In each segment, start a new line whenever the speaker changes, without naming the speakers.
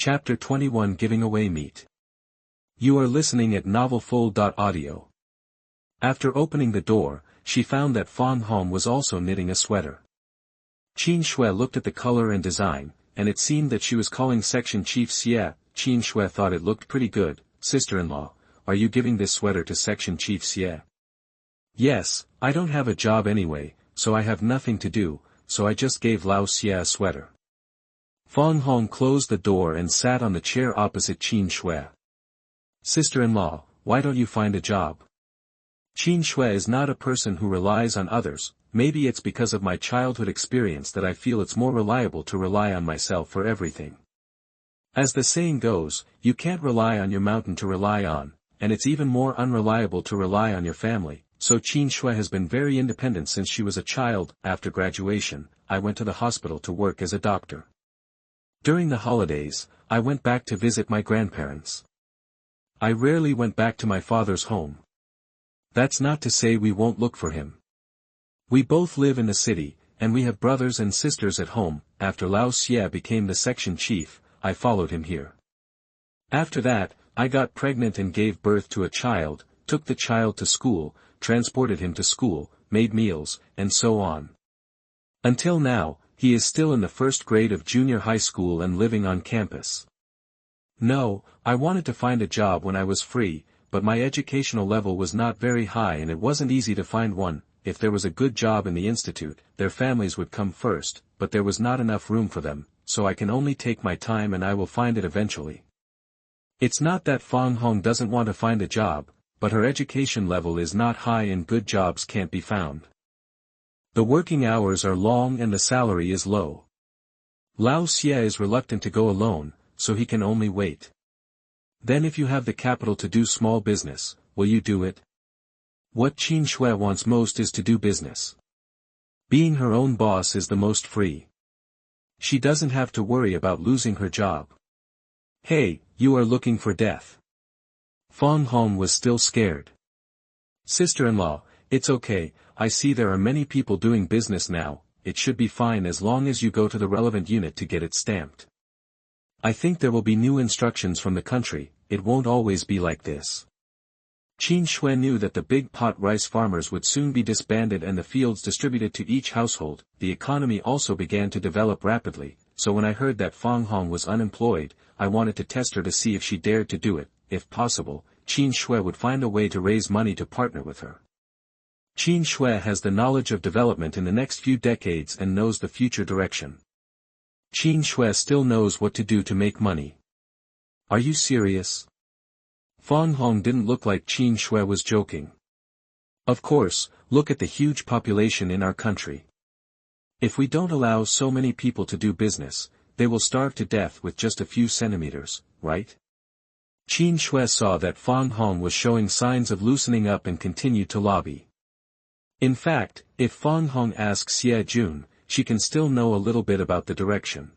Chapter 21 Giving Away Meat. You are listening at novelfull.audio. After opening the door, she found that Fang Hong was also knitting a sweater. Qin Xue looked at the color and design, and it seemed that she was calling Section Chief Xie. Qin Xue thought it looked pretty good. Sister-in-law, are you giving this sweater to Section Chief Xie? Yes, I don't have a job anyway, so I have nothing to do, so I just gave Lao Xie a sweater. Fang Hong closed the door and sat on the chair opposite Qin Xue. Sister-in-law, why don't you find a job? Qin Xue is not a person who relies on others. Maybe it's because of my childhood experience that I feel it's more reliable to rely on myself for everything. As the saying goes, you can't rely on your mountain to rely on, and it's even more unreliable to rely on your family, so Qin Xue has been very independent since she was a child. After graduation, I went to the hospital to work as a doctor. During the holidays, I went back to visit my grandparents. I rarely went back to my father's home. That's not to say we won't look for him. We both live in the city, and we have brothers and sisters at home. After Lao Xie became the section chief, I followed him here. After that, I got pregnant and gave birth to a child, took the child to school, transported him to school, made meals, and so on. Until now, he is still in the first grade of junior high school and living on campus. No, I wanted to find a job when I was free, but my educational level was not very high and it wasn't easy to find one. If there was a good job in the institute, their families would come first, but there was not enough room for them, so I can only take my time and I will find it eventually. It's not that Fang Hong doesn't want to find a job, but her education level is not high and good jobs can't be found. The working hours are long and the salary is low. Lao Xie is reluctant to go alone, so he can only wait. Then if you have the capital to do small business, will you do it? What Qin Xue wants most is to do business. Being her own boss is the most free. She doesn't have to worry about losing her job. Hey, you are looking for death. Fang Hong was still scared. Sister-in-law, it's okay, I see there are many people doing business now, it should be fine as long as you go to the relevant unit to get it stamped. I think there will be new instructions from the country, it won't always be like this. Qin Xue knew that the big pot rice farmers would soon be disbanded and the fields distributed to each household. The economy also began to develop rapidly, so when I heard that Fang Hong was unemployed, I wanted to test her to see if she dared to do it. If possible, Qin Xue would find a way to raise money to partner with her. Qin Xue has the knowledge of development in the next few decades and knows the future direction. Qin Xue still knows what to do to make money. Are you serious? Fang Hong didn't look like Qin Xue was joking. Of course, look at the huge population in our country. If we don't allow so many people to do business, they will starve to death with just a few centimeters, right? Qin Xue saw that Fang Hong was showing signs of loosening up and continued to lobby. In fact, if Fang Hong asks Xie Jun, she can still know a little bit about the direction.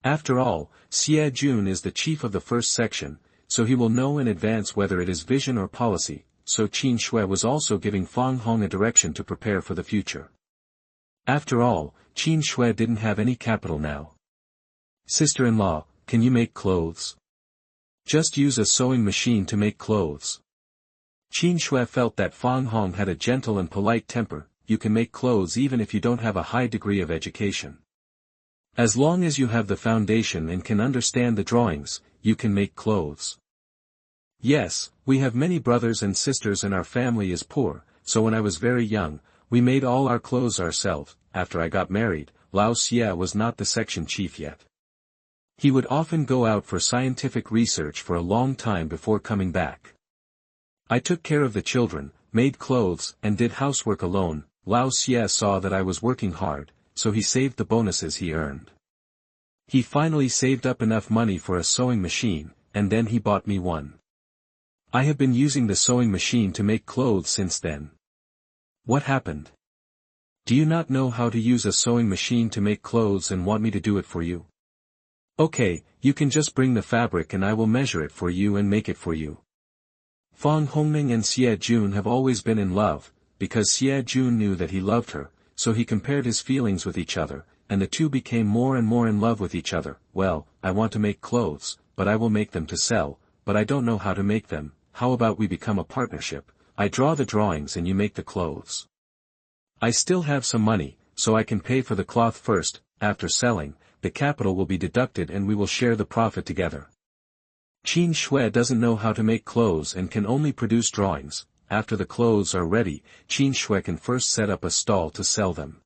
After all, Xie Jun is the chief of the first section, so he will know in advance whether it is vision or policy, so Qin Xue was also giving Fang Hong a direction to prepare for the future. After all, Qin Xue didn't have any capital now. Sister-in-law, can you make clothes? Just use a sewing machine to make clothes. Qin Xue felt that Fang Hong had a gentle and polite temper. You can make clothes even if you don't have a high degree of education. As long as you have the foundation and can understand the drawings, you can make clothes. Yes, we have many brothers and sisters and our family is poor, so when I was very young, we made all our clothes ourselves. After I got married, Lao Xie was not the section chief yet. He would often go out for scientific research for a long time before coming back. I took care of the children, made clothes, and did housework alone. Lao Xie saw that I was working hard, so he saved the bonuses he earned. He finally saved up enough money for a sewing machine, and then he bought me one. I have been using the sewing machine to make clothes since then. What happened? Do you not know how to use a sewing machine to make clothes and want me to do it for you? Okay, you can just bring the fabric and I will measure it for you and make it for you. Fang Hongning and Xie Jun have always been in love, because Xie Jun knew that he loved her, so he compared his feelings with each other. and the two became more and more in love with each other. Well, I want to make clothes, but I will make them to sell, but I don't know how to make them. How about we become a partnership? I draw the drawings and you make the clothes. I still have some money, so I can pay for the cloth first. After selling, the capital will be deducted and we will share the profit together. Qin Xue doesn't know how to make clothes and can only produce drawings. After the clothes are ready, Qin Xue can first set up a stall to sell them.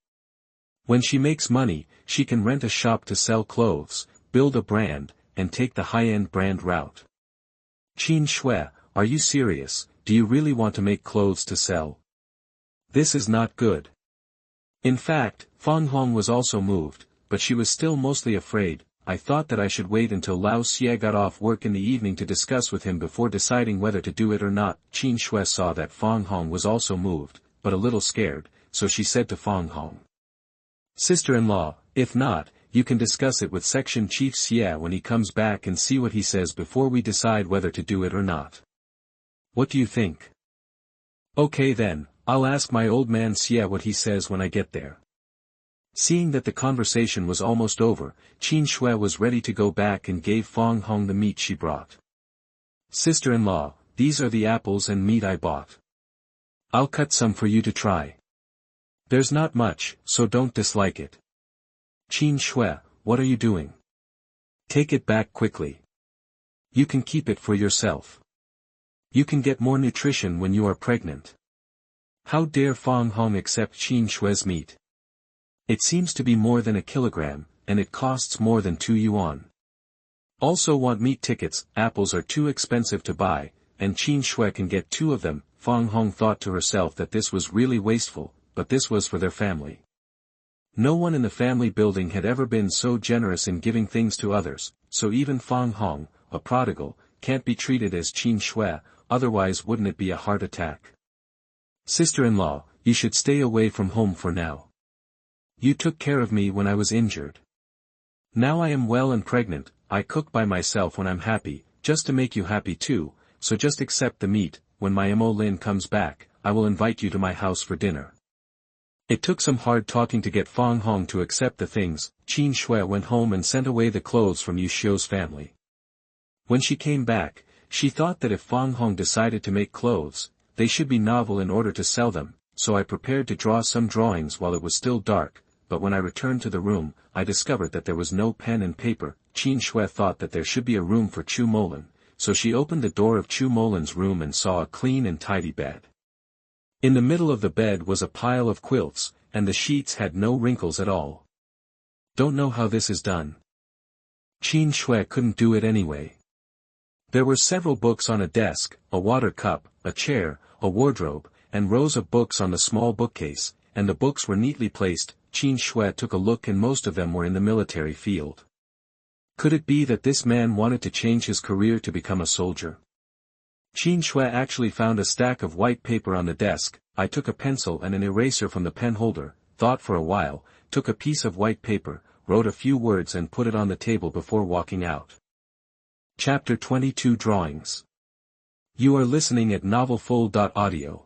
When she makes money, she can rent a shop to sell clothes, build a brand, and take the high-end brand route. Qin Xue, are you serious? Do you really want to make clothes to sell? This is not good. In fact, Fang Hong was also moved, but she was still mostly afraid. I thought that I should wait until Lao Xie got off work in the evening to discuss with him before deciding whether to do it or not. Qin Xue saw that Fang Hong was also moved, but a little scared, so she said to Fang Hong, "Sister-in-law, if not, you can discuss it with Section Chief Xie when he comes back and see what he says before we decide whether to do it or not. What do you think?" "Okay then, I'll ask my old man Xie what he says when I get there." Seeing that the conversation was almost over, Qin Xue was ready to go back and gave Fang Hong the meat she brought. "Sister-in-law, these are the apples and meat I bought. I'll cut some for you to try. There's not much, so don't dislike it." "Qin Xue, what are you doing? Take it back quickly. You can keep it for yourself. You can get more nutrition when you are pregnant." How dare Fang Hong accept Qin Xue's meat? It seems to be more than a kilogram, and it costs more than 2 yuan. Also want meat tickets. Apples are too expensive to buy, and Qin Xue can get 2 of them. Fang Hong thought to herself that this was really wasteful, but this was for their family. No one in the family building had ever been so generous in giving things to others, so even Fang Hong, a prodigal, can't be treated as Qin Xue, otherwise wouldn't it be a heart attack? "Sister-in-law, you should stay away from home for now. You took care of me when I was injured. Now I am well and pregnant, I cook by myself when I'm happy, just to make you happy too, so just accept the meat. When my Molin comes back, I will invite you to my house for dinner." It took some hard talking to get Fang Hong to accept the things. Qin Xue went home and sent away the clothes from Yu Xiu's family. When she came back, she thought that if Fang Hong decided to make clothes, they should be novel in order to sell them, so I prepared to draw some drawings while it was still dark, but when I returned to the room, I discovered that there was no pen and paper. Qin Xue thought that there should be a room for Chu Molin, so she opened the door of Chu Molin's room and saw a clean and tidy bed. In the middle of the bed was a pile of quilts, and the sheets had no wrinkles at all. Don't know how this is done. Qin Xue couldn't do it anyway. There were several books on a desk, a water cup, a chair, a wardrobe, and rows of books on the small bookcase, and the books were neatly placed. Qin Xue took a look and most of them were in the military field. Could it be that this man wanted to change his career to become a soldier? Qin Xue actually found a stack of white paper on the desk. I took a pencil and an eraser from the pen holder, thought for a while, took a piece of white paper, wrote a few words and put it on the table before walking out. Chapter 22 Drawings. You are listening at novelfull.audio.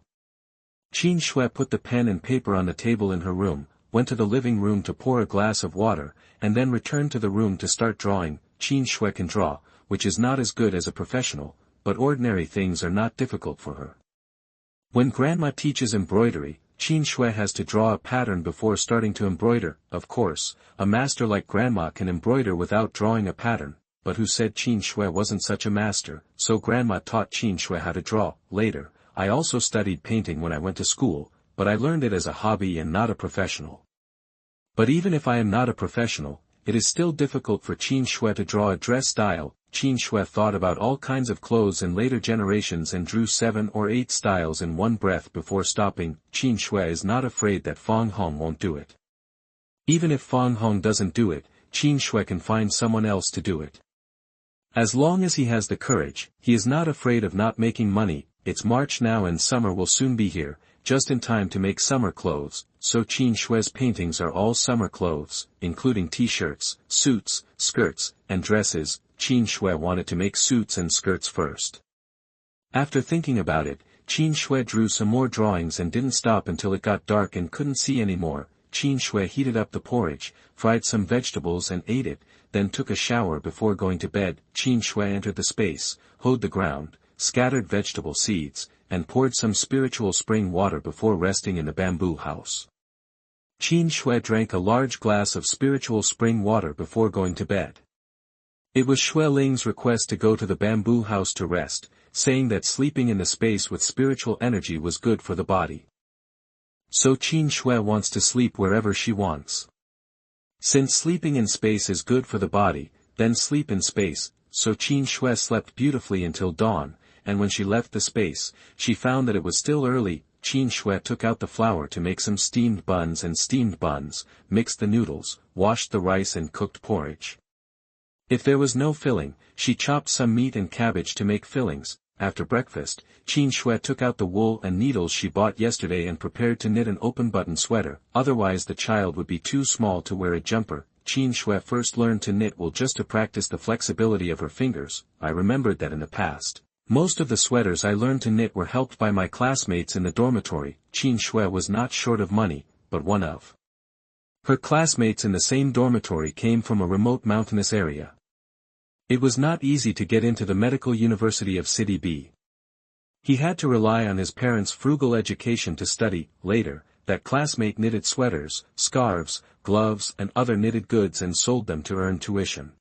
Qin Xue put the pen and paper on the table in her room, went to the living room to pour a glass of water, and then returned to the room to start drawing. Qin Xue can draw, which is not as good as a professional, but ordinary things are not difficult for her. When grandma teaches embroidery, Qin Xue has to draw a pattern before starting to embroider. Of course, a master like grandma can embroider without drawing a pattern, but who said Qin Xue wasn't such a master? So grandma taught Qin Xue how to draw. Later, I also studied painting when I went to school, but I learned it as a hobby and not a professional. But even if I am not a professional, it is still difficult for Qin Xue to draw a dress style. Qin Xue thought about all kinds of clothes in later generations and drew 7 or 8 styles in one breath before stopping. Qin Xue is not afraid that Fang Hong won't do it. Even if Fang Hong doesn't do it, Qin Xue can find someone else to do it. As long as he has the courage, he is not afraid of not making money. It's March now and summer will soon be here, just in time to make summer clothes, so Qin Xue's paintings are all summer clothes, including t-shirts, suits, skirts, and dresses. Qin Xue wanted to make suits and skirts first. After thinking about it, Qin Xue drew some more drawings and didn't stop until it got dark and couldn't see anymore. Qin Xue heated up the porridge, fried some vegetables and ate it, then took a shower before going to bed. Qin Xue entered the space, hoed the ground, scattered vegetable seeds, and poured some spiritual spring water before resting in the bamboo house. Qin Xue drank a large glass of spiritual spring water before going to bed. It was Xue Ling's request to go to the bamboo house to rest, saying that sleeping in the space with spiritual energy was good for the body. So Qin Xue wants to sleep wherever she wants. Since sleeping in space is good for the body, then sleep in space. So Qin Xue slept beautifully until dawn, and when she left the space, she found that it was still early. Qin Xue took out the flour to make some steamed buns and steamed buns, mixed the noodles, washed the rice and cooked porridge. If there was no filling, she chopped some meat and cabbage to make fillings. After breakfast, Qin Xue took out the wool and needles she bought yesterday and prepared to knit an open-button sweater, otherwise the child would be too small to wear a jumper. Qin Xue first learned to knit wool just to practice the flexibility of her fingers. I remembered that in the past, most of the sweaters I learned to knit were helped by my classmates in the dormitory. Qin Xue was not short of money, but one of her classmates in the same dormitory came from a remote mountainous area. It was not easy to get into the Medical University of City B. He had to rely on his parents' frugal education to study. Later, that classmate knitted sweaters, scarves, gloves and other knitted goods and sold them to earn tuition.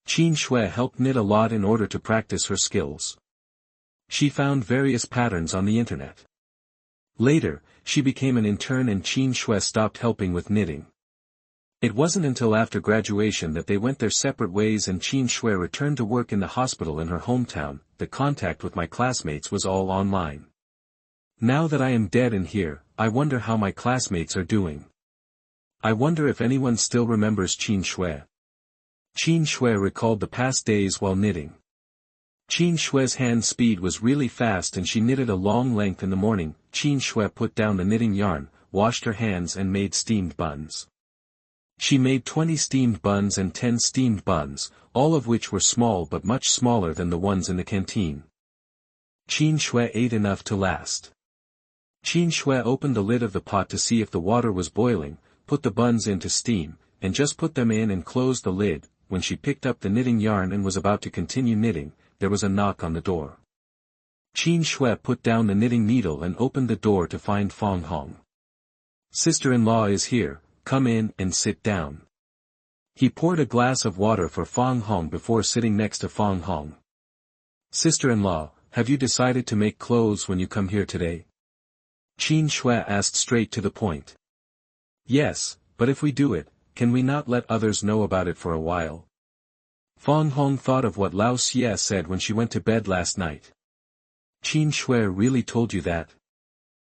Qin Xue helped knit a lot in order to practice her skills. She found various patterns on the internet. Later, she became an intern and Qin Xue stopped helping with knitting. It wasn't until after graduation that they went their separate ways and Qin Xue returned to work in the hospital in her hometown. The contact with my classmates was all online. Now that I am dead and here, I wonder how my classmates are doing. I wonder if anyone still remembers Qin Xue. Qin Xue recalled the past days while knitting. Qin Xue's hand speed was really fast and she knitted a long length in the morning. Qin Xue put down the knitting yarn, washed her hands and made steamed buns. She made 20 steamed buns and 10 steamed buns, all of which were small but much smaller than the ones in the canteen. Qin Xue ate enough to last. Qin Xue opened the lid of the pot to see if the water was boiling, put the buns into steam, and just put them in and closed the lid. When she picked up the knitting yarn and was about to continue knitting, there was a knock on the door. Qin Xue put down the knitting needle and opened the door to find Fang Hong. "Sister-in-law is here, come in and sit down." He poured a glass of water for Fang Hong before sitting next to Fang Hong. "Sister-in-law, have you decided to make clothes when you come here today?" Qin Xue asked straight to the point. "Yes, but if we do it, can we not let others know about it for a while?" Fang Hong thought of what Lao Xie said when she went to bed last night. "Qin Xue really told you that?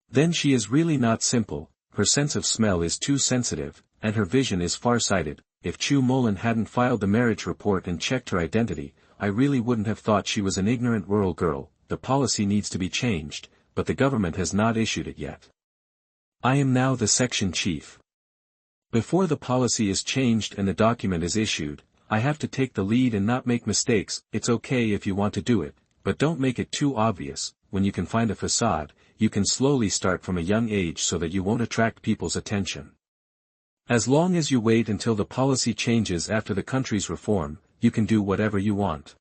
Then she is really not simple. Her sense of smell is too sensitive, and her vision is far-sighted. If Chu Molin hadn't filed the marriage report and checked her identity, I really wouldn't have thought she was an ignorant rural girl. The policy needs to be changed, but the government has not issued it yet. I am now the section chief. Before the policy is changed and the document is issued, I have to take the lead and not make mistakes. It's okay if you want to do it, but don't make it too obvious. When you can find a facade, you can slowly start from a young age so that you won't attract people's attention. As long as you wait until the policy changes after the country's reform, you can do whatever you want.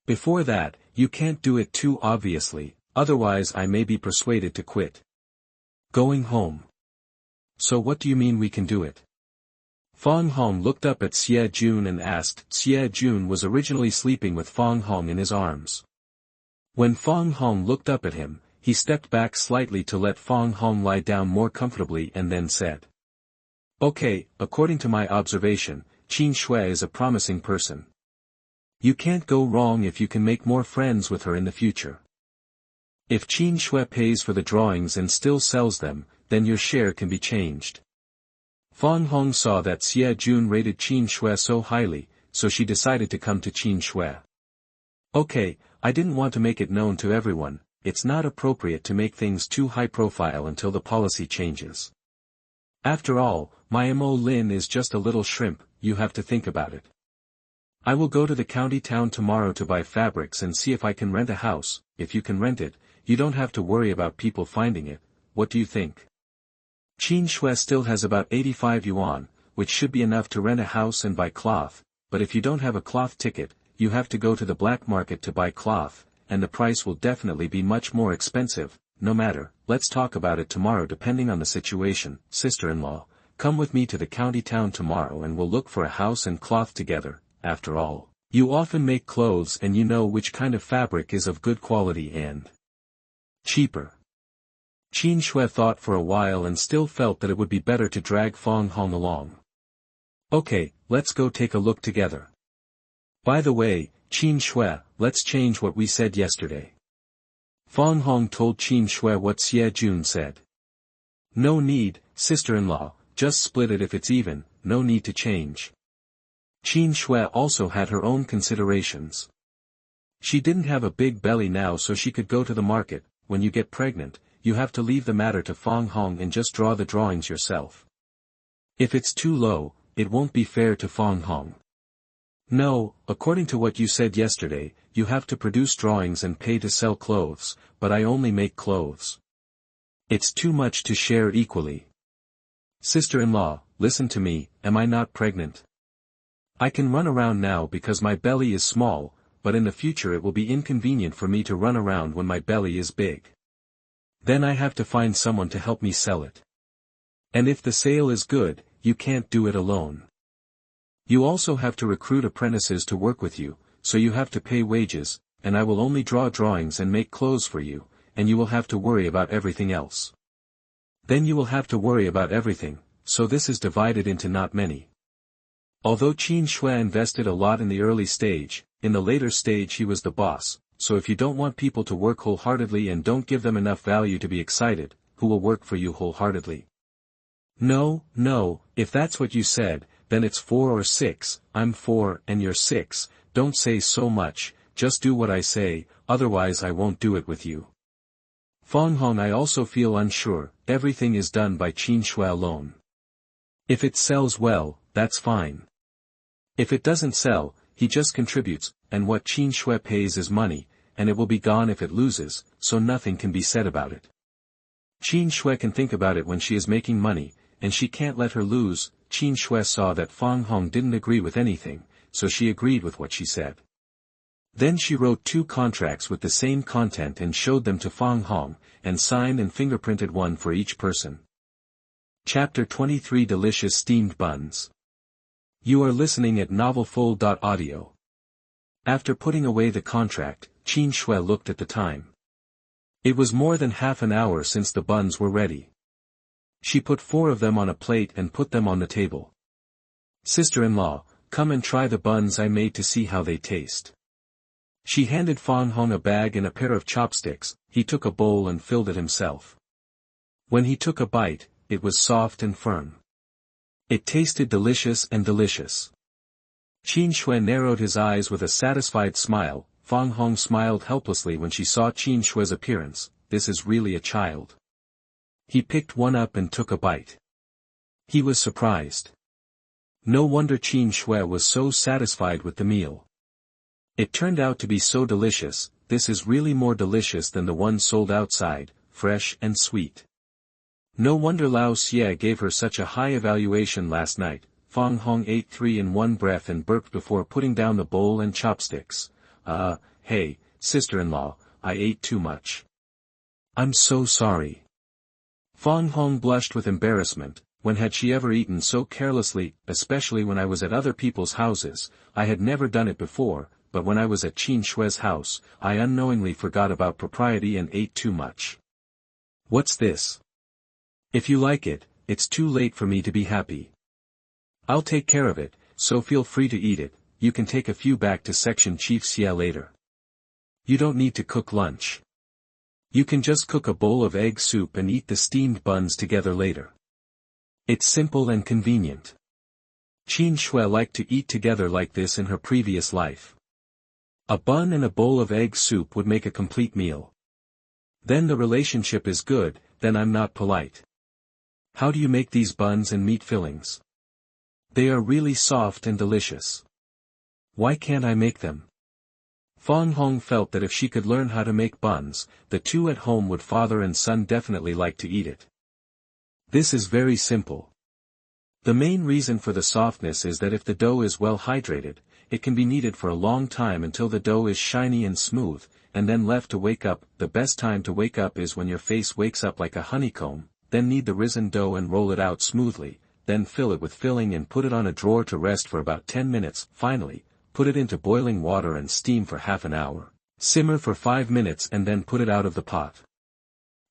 Before that, you can't do it too obviously, otherwise I may be persuaded to quit. Going home. So what do you mean we can do it? Fang Hong looked up at Xie Jun and asked. Xie Jun was originally sleeping with Fang Hong in his arms. When Fang Hong looked up at him, he stepped back slightly to let Fang Hong lie down more comfortably and then said, "Okay, according to my observation, Qin Xue is a promising person. You can't go wrong if you can make more friends with her in the future. If Qin Xue pays for the drawings and still sells them, then your share can be changed." Fang Hong saw that Xie Jun rated Qin Xue so highly, so she decided to come to Qin Xue. "Okay, I didn't want to make it known to everyone. It's not appropriate to make things too high profile until the policy changes. After all, my Mo Lin is just a little shrimp, you have to think about it. I will go to the county town tomorrow to buy fabrics and see if I can rent a house. If you can rent it, you don't have to worry about people finding it. What do you think?" Qin Xue still has about 85 yuan, which should be enough to rent a house and buy cloth, but if you don't have a cloth ticket, you have to go to the black market to buy cloth, and the price will definitely be much more expensive. No matter, let's talk about it tomorrow depending on the situation. Sister-in-law, come with me to the county town tomorrow and we'll look for a house and cloth together. After all, you often make clothes and you know which kind of fabric is of good quality and cheaper. Qin Xue thought for a while and still felt that it would be better to drag Fang Hong along. Okay, let's go take a look together. By the way, Qin Xue, let's change what we said yesterday. Fang Hong told Qin Xue what Xie Jun said. No need, sister-in-law, just split it if it's even, no need to change. Qin Xue also had her own considerations. She didn't have a big belly now so she could go to the market. When you get pregnant, you have to leave the matter to Fang Hong and just draw the drawings yourself. If it's too low, it won't be fair to Fang Hong. No, according to what you said yesterday, you have to produce drawings and pay to sell clothes, but I only make clothes. It's too much to share equally. Sister-in-law, listen to me, am I not pregnant? I can run around now because my belly is small, but in the future it will be inconvenient for me to run around when my belly is big. Then I have to find someone to help me sell it. And if the sale is good, you can't do it alone. You also have to recruit apprentices to work with you, so you have to pay wages, and I will only draw drawings and make clothes for you, and you will have to worry about everything else. Then you will have to worry about everything, so this is divided into not many. Although Qin Xue invested a lot in the early stage, in the later stage he was the boss, so if you don't want people to work wholeheartedly and don't give them enough value to be excited, who will work for you wholeheartedly? No, if that's what you said, then it's 4 or 6, I'm 4 and you're 6, don't say so much, just do what I say, otherwise I won't do it with you. Fang Hong, I also feel unsure, everything is done by Qin Xue alone. If it sells well, that's fine. If it doesn't sell, he just contributes, and what Qin Xue pays is money, and it will be gone if it loses, so nothing can be said about it. Qin Xue can think about it when she is making money, and she can't let her lose. Qin Xue saw that Fang Hong didn't agree with anything, so she agreed with what she said. Then she wrote 2 contracts with the same content and showed them to Fang Hong, and signed and fingerprinted one for each person. Chapter 23 Delicious Steamed Buns. You are listening at novelfull.audio. After putting away the contract, Qin Xue looked at the time. It was more than half an hour since the buns were ready. She put 4 of them on a plate and put them on the table. Sister-in-law, come and try the buns I made to see how they taste. She handed Fang Hong a bag and a pair of chopsticks. He took a bowl and filled it himself. When he took a bite, it was soft and firm. It tasted delicious and delicious. Qin Xue narrowed his eyes with a satisfied smile. Fang Hong smiled helplessly when she saw Qin Xue's appearance. This is really a child. He picked one up and took a bite. He was surprised. No wonder Qin Xue was so satisfied with the meal. It turned out to be so delicious. This is really more delicious than the one sold outside, fresh and sweet. No wonder Lao Xie gave her such a high evaluation last night. Fang Hong ate 3 in one breath and burped before putting down the bowl and chopsticks. Hey, sister-in-law, I ate too much. I'm so sorry. Fang Hong blushed with embarrassment. When had she ever eaten so carelessly, especially when I was at other people's houses? I had never done it before, but when I was at Qin Xue's house, I unknowingly forgot about propriety and ate too much. What's this? If you like it, it's too late for me to be happy. I'll take care of it, so feel free to eat it. You can take a few back to Section Chief Xie later. You don't need to cook lunch. You can just cook a bowl of egg soup and eat the steamed buns together later. It's simple and convenient. Qin Xue liked to eat together like this in her previous life. A bun and a bowl of egg soup would make a complete meal. Then the relationship is good, then I'm not polite. How do you make these buns and meat fillings? They are really soft and delicious. Why can't I make them? Fang Hong felt that if she could learn how to make buns, the 2 at home would father and son definitely like to eat it. This is very simple. The main reason for the softness is that if the dough is well hydrated, it can be kneaded for a long time until the dough is shiny and smooth, and then left to wake up. The best time to wake up is when your face wakes up like a honeycomb. Then knead the risen dough and roll it out smoothly, then fill it with filling and put it on a drawer to rest for about 10 minutes. Finally, put it into boiling water and steam for half an hour. Simmer for 5 minutes and then put it out of the pot.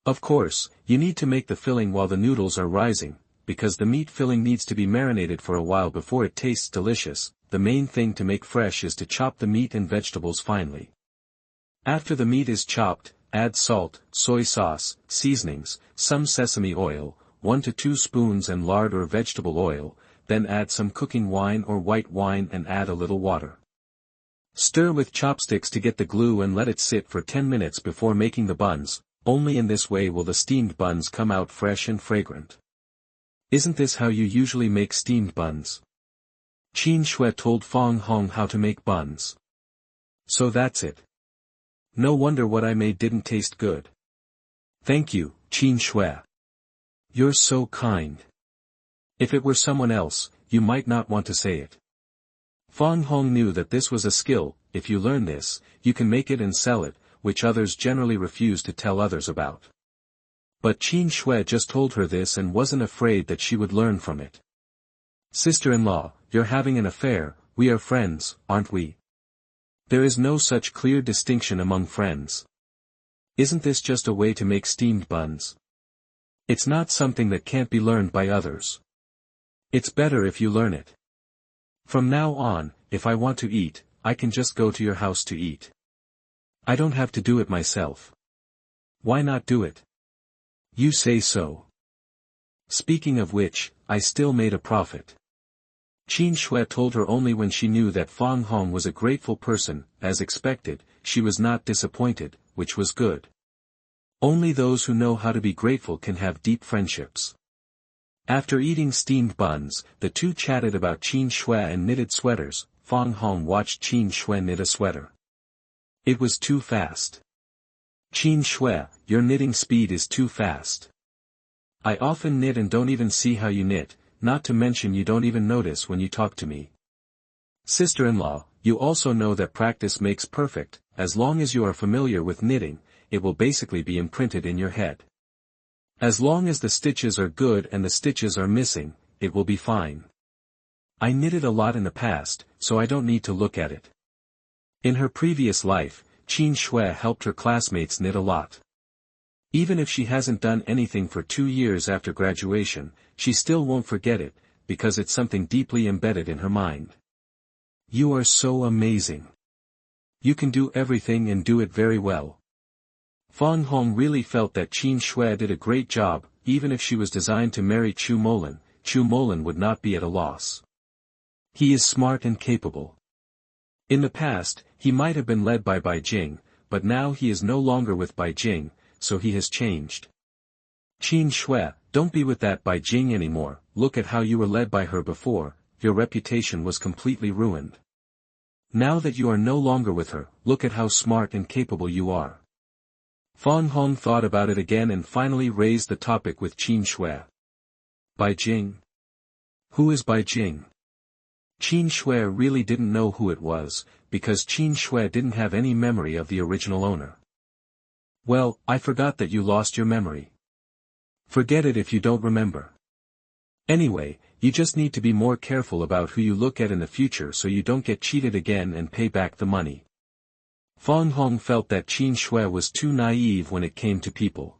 Of course, you need to make the filling while the noodles are rising, because the meat filling needs to be marinated for a while before it tastes delicious. The main thing to make fresh is to chop the meat and vegetables finely. After the meat is chopped, add salt, soy sauce, seasonings, some sesame oil, 1 to 2 spoons and lard or vegetable oil, then add some cooking wine or white wine and add a little water. Stir with chopsticks to get the glue and let it sit for 10 minutes before making the buns. Only in this way will the steamed buns come out fresh and fragrant. Isn't this how you usually make steamed buns? Qin Xue told Fang Hong how to make buns. So that's it. No wonder what I made didn't taste good. Thank you, Qin Xue. You're so kind. If it were someone else, you might not want to say it. Fang Hong knew that this was a skill. If you learn this, you can make it and sell it, which others generally refuse to tell others about. But Qin Xue just told her this and wasn't afraid that she would learn from it. Sister-in-law, you're having an affair. We are friends, aren't we? There is no such clear distinction among friends. Isn't this just a way to make steamed buns? It's not something that can't be learned by others. It's better if you learn it. From now on, if I want to eat, I can just go to your house to eat. I don't have to do it myself. Why not do it? You say so. Speaking of which, I still made a profit. Qin Xue told her only when she knew that Fang Hong was a grateful person. As expected, she was not disappointed, which was good. Only those who know how to be grateful can have deep friendships. After eating steamed buns, the two chatted about Qin Xue and knitted sweaters. Fang Hong watched Qin Xue knit a sweater. It was too fast. Qin Xue, your knitting speed is too fast. I often knit and don't even see how you knit, not to mention you don't even notice when you talk to me. Sister-in-law, you also know that practice makes perfect. As long as you are familiar with knitting, it will basically be imprinted in your head. As long as the stitches are good and the stitches are missing, it will be fine. I knitted a lot in the past, so I don't need to look at it. In her previous life, Qin Xue helped her classmates knit a lot. Even if she hasn't done anything for 2 years after graduation, she still won't forget it, because it's something deeply embedded in her mind. You are so amazing. You can do everything and do it very well. Fang Hong really felt that Qin Xue did a great job. Even if she was designed to marry Chu Molin would not be at a loss. He is smart and capable. In the past, he might have been led by Bai Jing, but now he is no longer with Bai Jing, so he has changed. Qin Xue, don't be with that Bai Jing anymore. Look at how you were led by her before. Your reputation was completely ruined. Now that you are no longer with her, look at how smart and capable you are. Fang Hong thought about it again and finally raised the topic with Qin Xue. Bai Jing? Who is Bai Jing? Qin Xue really didn't know who it was, because Qin Xue didn't have any memory of the original owner. Well, I forgot that you lost your memory. Forget it if you don't remember. Anyway, you just need to be more careful about who you look at in the future so you don't get cheated again and pay back the money. Fang Hong felt that Qin Xue was too naive when it came to people.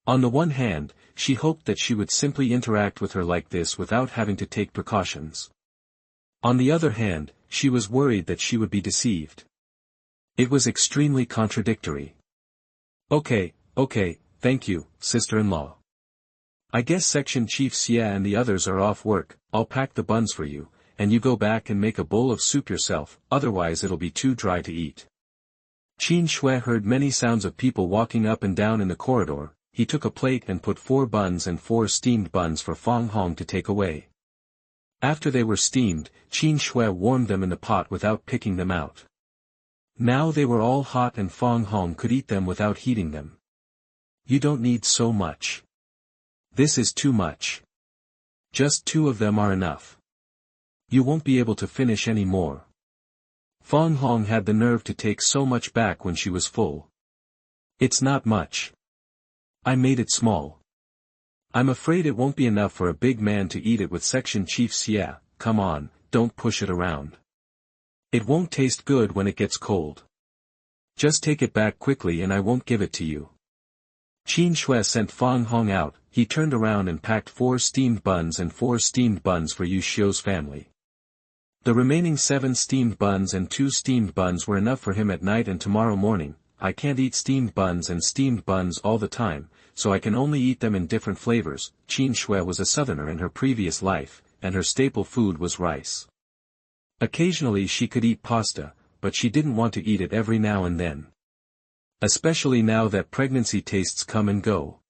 On the one hand, she hoped that she would simply interact with her like this without having to take precautions. On the other hand, she was worried that she would be deceived. It was extremely contradictory. Okay, thank you, sister-in-law. I guess Section Chief Xie and the others are off work. I'll pack the buns for you, and you go back and make a bowl of soup yourself, otherwise it'll be too dry to eat. Qin Xue heard many sounds of people walking up and down in the corridor. He took a plate and put 4 buns and 4 steamed buns for Fang Hong to take away. After they were steamed, Qin Xue warmed them in the pot without picking them out. Now they were all hot and Fang Hong could eat them without heating them. You don't need so much. This is too much. Just 2 of them are enough. You won't be able to finish any more. Fong Hong had the nerve to take so much back when she was full. It's not much. I made it small. I'm afraid it won't be enough for a big man to eat it with Section Chief Xue. Come on, don't push it around. It won't taste good when it gets cold. Just take it back quickly and I won't give it to you. Qin Xue sent Fong Hong out. He turned around and packed 4 steamed buns and 4 steamed buns for Yu Xiu's family. The remaining 7 steamed buns and 2 steamed buns were enough for him at night and tomorrow morning. I can't eat steamed buns all the time, so I can only eat them in different flavors. Qin Xue was a southerner in her previous life, and her staple food was rice. Occasionally she could eat pasta, but she didn't want to eat it every now and then. Especially now that pregnancy tastes come and go.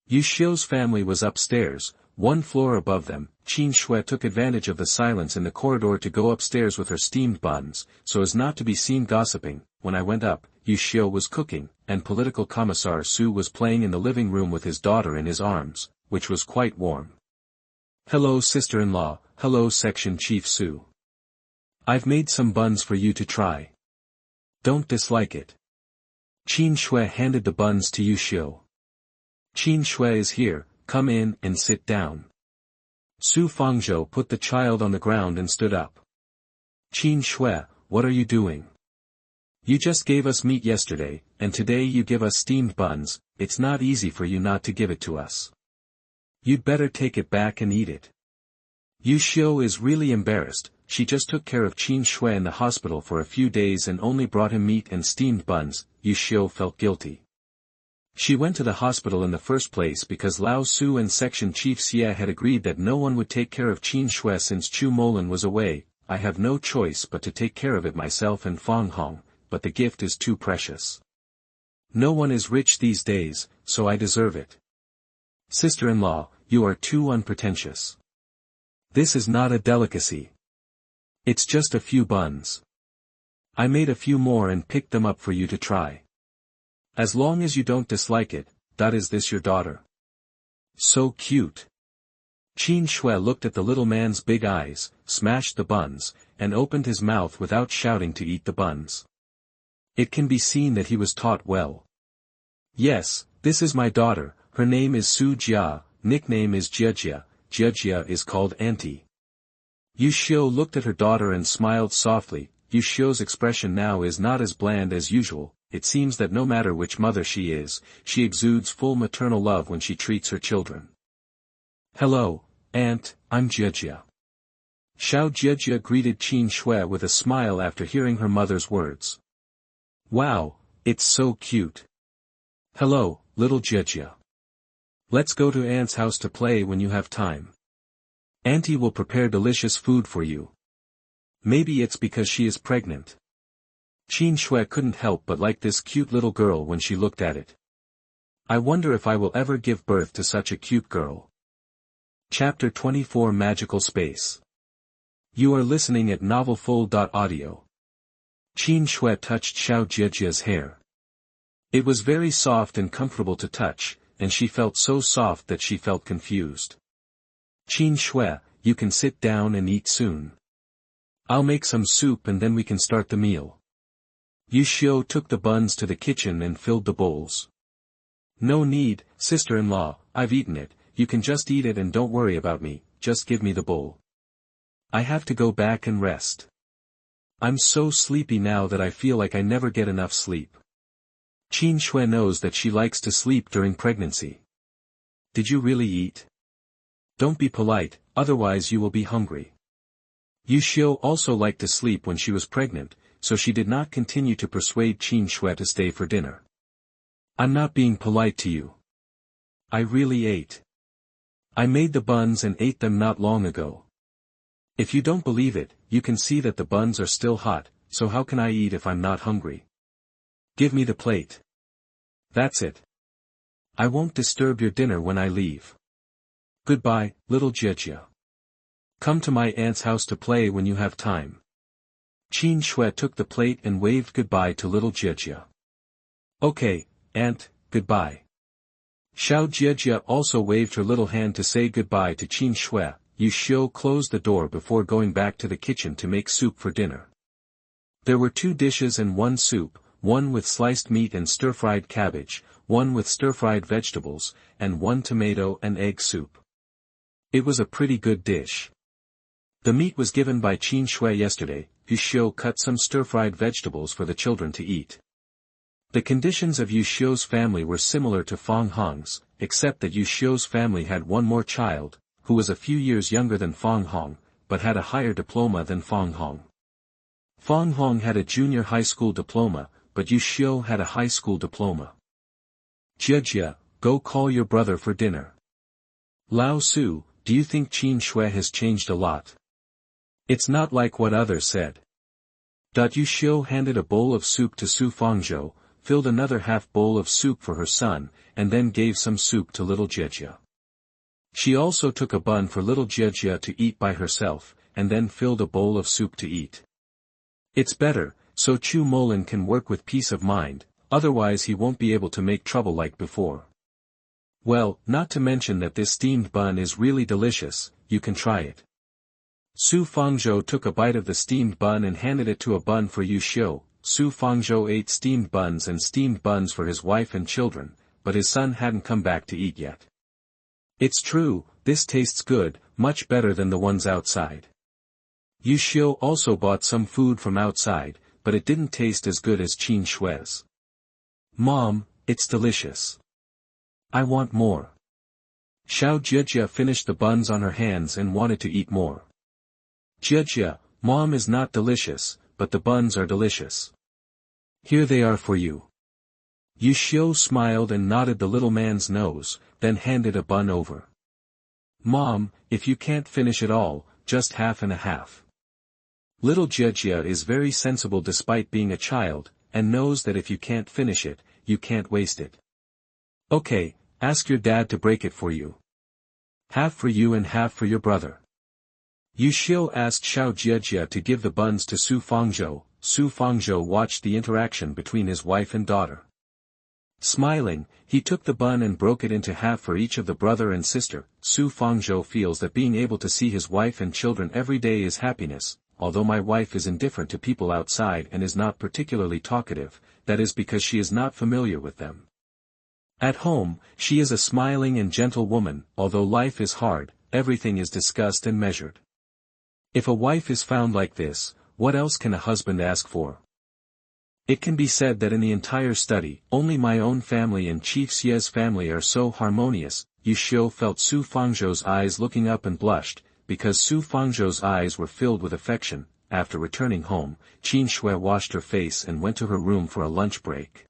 Yu Xiu's family was upstairs, 1 floor above them. Qin Xue took advantage of the silence in the corridor to go upstairs with her steamed buns, so as not to be seen gossiping. When I went up, Yu Xiu was cooking, and Political Commissar Su was playing in the living room with his daughter in his arms, which was quite warm. Hello sister-in-law, hello Section Chief Su. I've made some buns for you to try. Don't dislike it. Qin Xue handed the buns to Yu Xiu. Qin Xue is here, come in and sit down. Su Fangzhou put the child on the ground and stood up. Qin Xue, what are you doing? You just gave us meat yesterday, and today you give us steamed buns. It's not easy for you not to give it to us. You'd better take it back and eat it. Yu Xiu is really embarrassed. She just took care of Qin Xue in the hospital for a few days and only brought him meat and steamed buns. Yu Xiu felt guilty. She went to the hospital in the first place because Lao Su and Section Chief Xie had agreed that no one would take care of Qin Xue since Chu Molin was away. I have no choice but to take care of it myself and Fong Hong, but the gift is too precious. No one is rich these days, so I deserve it. Sister-in-law, you are too unpretentious. This is not a delicacy. It's just a few buns. I made a few more and picked them up for you to try. As long as you don't dislike it, is this your daughter? So cute. Qin Xue looked at the little man's big eyes, smashed the buns, and opened his mouth without shouting to eat the buns. It can be seen that he was taught well. Yes, this is my daughter, her name is Su Jia, nickname is Jia. Jia is called Auntie. Yu Xiu looked at her daughter and smiled softly. Yu Xiu's expression now is not as bland as usual. It seems that no matter which mother she is, she exudes full maternal love when she treats her children. Hello, Aunt, I'm Jia. Xiao Jia greeted Qin Xue with a smile after hearing her mother's words. Wow, it's so cute. Hello, little Jia. Let's go to Aunt's house to play when you have time. Auntie will prepare delicious food for you. Maybe it's because she is pregnant. Qin Xue couldn't help but like this cute little girl when she looked at it. I wonder if I will ever give birth to such a cute girl. Chapter 24 Magical Space. You are listening at novelfull.audio. Qin Xue touched Xiao Jiajia's hair. It was very soft and comfortable to touch, and she felt so soft that she felt confused. Qin Xue, you can sit down and eat soon. I'll make some soup and then we can start the meal. Yu Xiu took the buns to the kitchen and filled the bowls. No need, sister-in-law, I've eaten it, you can just eat it and don't worry about me, just give me the bowl. I have to go back and rest. I'm so sleepy now that I feel like I never get enough sleep. Qin Xue knows that she likes to sleep during pregnancy. Did you really eat? Don't be polite, otherwise you will be hungry. Yu Xiu also liked to sleep when she was pregnant, so she did not continue to persuade Qin Xue to stay for dinner. I'm not being polite to you. I really ate. I made the buns and ate them not long ago. If you don't believe it, you can see that the buns are still hot, so how can I eat if I'm not hungry? Give me the plate. That's it. I won't disturb your dinner when I leave. Goodbye, little Jia. Come to my aunt's house to play when you have time. Qin Xue took the plate and waved goodbye to little Jia. Okay, Aunt, goodbye. Xiao Jiejia also waved her little hand to say goodbye to Qin Xue. Yu Xiu closed the door before going back to the kitchen to make soup for dinner. There were 2 dishes and 1 soup, one with sliced meat and stir-fried cabbage, one with stir-fried vegetables, and 1 tomato and egg soup. It was a pretty good dish. The meat was given by Qin Xue yesterday. Yu Xiu cut some stir-fried vegetables for the children to eat. The conditions of Yu Xiu's family were similar to Fang Hong's, except that Yu Xiu's family had one more child, who was a few years younger than Fang Hong, but had a higher diploma than Fang Hong. Fang Hong had a junior high school diploma, but Yu Xiu had a high school diploma. Jiejia, go call your brother for dinner. Lao Su, do you think Qin Xue has changed a lot? It's not like what others said. Yu Xiu handed a bowl of soup to Su Fangzhou, filled another half bowl of soup for her son, and then gave some soup to little Jiejia. She also took a bun for little Jiejia to eat by herself, and then filled a bowl of soup to eat. It's better, so Chu Molin can work with peace of mind, otherwise he won't be able to make trouble like before. Well, not to mention that this steamed bun is really delicious, you can try it. Su Fangzhou took a bite of the steamed bun and handed it to a bun for Yu Xiu. Su Fangzhou ate steamed buns for his wife and children, but his son hadn't come back to eat yet. It's true, this tastes good, much better than the ones outside. Yu Xiu also bought some food from outside, but it didn't taste as good as Qin Xue's. Mom, it's delicious. I want more. Xiao Jiejia finished the buns on her hands and wanted to eat more. Jiejia, Mom is not delicious, but the buns are delicious. Here they are for you. Yu Xiu smiled and nodded the little man's nose, then handed a bun over. Mom, if you can't finish it all, just half and a half. Little Jiejia is very sensible despite being a child, and knows that if you can't finish it, you can't waste it. Okay, ask your dad to break it for you. Half for you and half for your brother. Yu Xiu asked Xiao Jiejia to give the buns to Su Fangzhou. Su Fangzhou watched the interaction between his wife and daughter. Smiling, he took the bun and broke it into half for each of the brother and sister. Su Fangzhou feels that being able to see his wife and children every day is happiness. Although my wife is indifferent to people outside and is not particularly talkative, that is because she is not familiar with them. At home, she is a smiling and gentle woman. Although life is hard, everything is discussed and measured. If a wife is found like this, what else can a husband ask for? It can be said that in the entire study, only my own family and Chief Xie's family are so harmonious. Yu Xiu felt Su Fangzhou's eyes looking up and blushed, because Su Fangzhou's eyes were filled with affection. After returning home, Qin Xue washed her face and went to her room for a lunch break.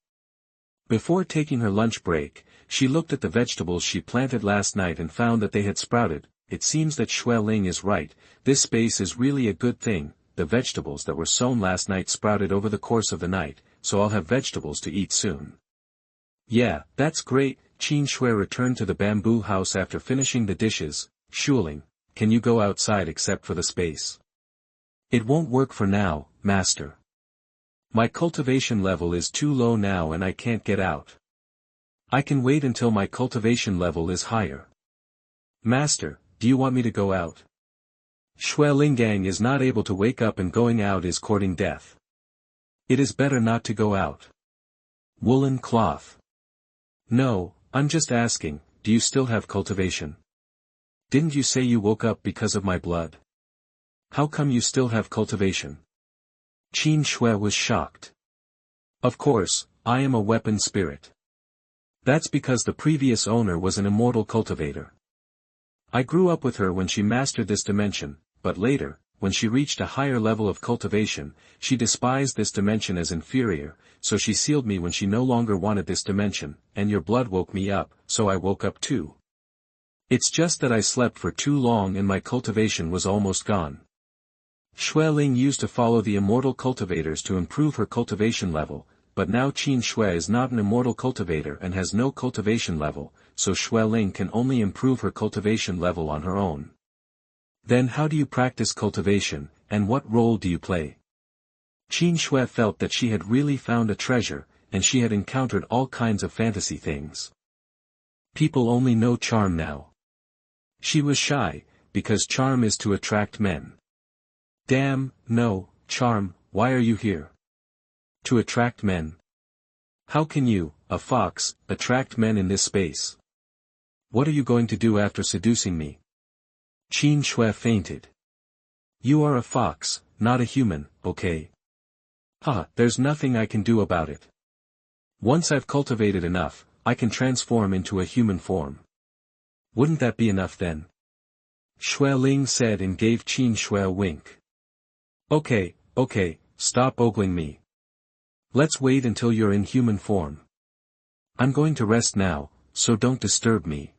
Before taking her lunch break, she looked at the vegetables she planted last night and found that they had sprouted. It seems that Xue Ling is right, this space is really a good thing. The vegetables that were sown last night sprouted over the course of the night, so I'll have vegetables to eat soon. Yeah, that's great. Qin Xue returned to the bamboo house after finishing the dishes. Xueling, can you go outside except for the space? It won't work for now, master. My cultivation level is too low now and I can't get out. I can wait until my cultivation level is higher. Master, do you want me to go out? Xue Lingang is not able to wake up and going out is courting death. It is better not to go out. Woolen cloth. No, I'm just asking, do you still have cultivation? Didn't you say you woke up because of my blood? How come you still have cultivation? Qin Xue was shocked. Of course, I am a weapon spirit. That's because the previous owner was an immortal cultivator. I grew up with her when she mastered this dimension, but later, when she reached a higher level of cultivation, she despised this dimension as inferior, so she sealed me when she no longer wanted this dimension, and your blood woke me up, so I woke up too. It's just that I slept for too long and my cultivation was almost gone. Xue Ling used to follow the immortal cultivators to improve her cultivation level, but now Qin Xue is not an immortal cultivator and has no cultivation level, so Xue Ling can only improve her cultivation level on her own. Then how do you practice cultivation, and what role do you play? Qin Xue felt that she had really found a treasure, and she had encountered all kinds of fantasy things. People only know charm now. She was shy, because charm is to attract men. Damn, no, charm, why are you here? To attract men. How can you, a fox, attract men in this space? What are you going to do after seducing me? Qin Xue fainted. You are a fox, not a human, okay? There's nothing I can do about it. Once I've cultivated enough, I can transform into a human form. Wouldn't that be enough then? Xue Ling said and gave Qin Xue a wink. Okay, stop ogling me. Let's wait until you're in human form. I'm going to rest now, so don't disturb me.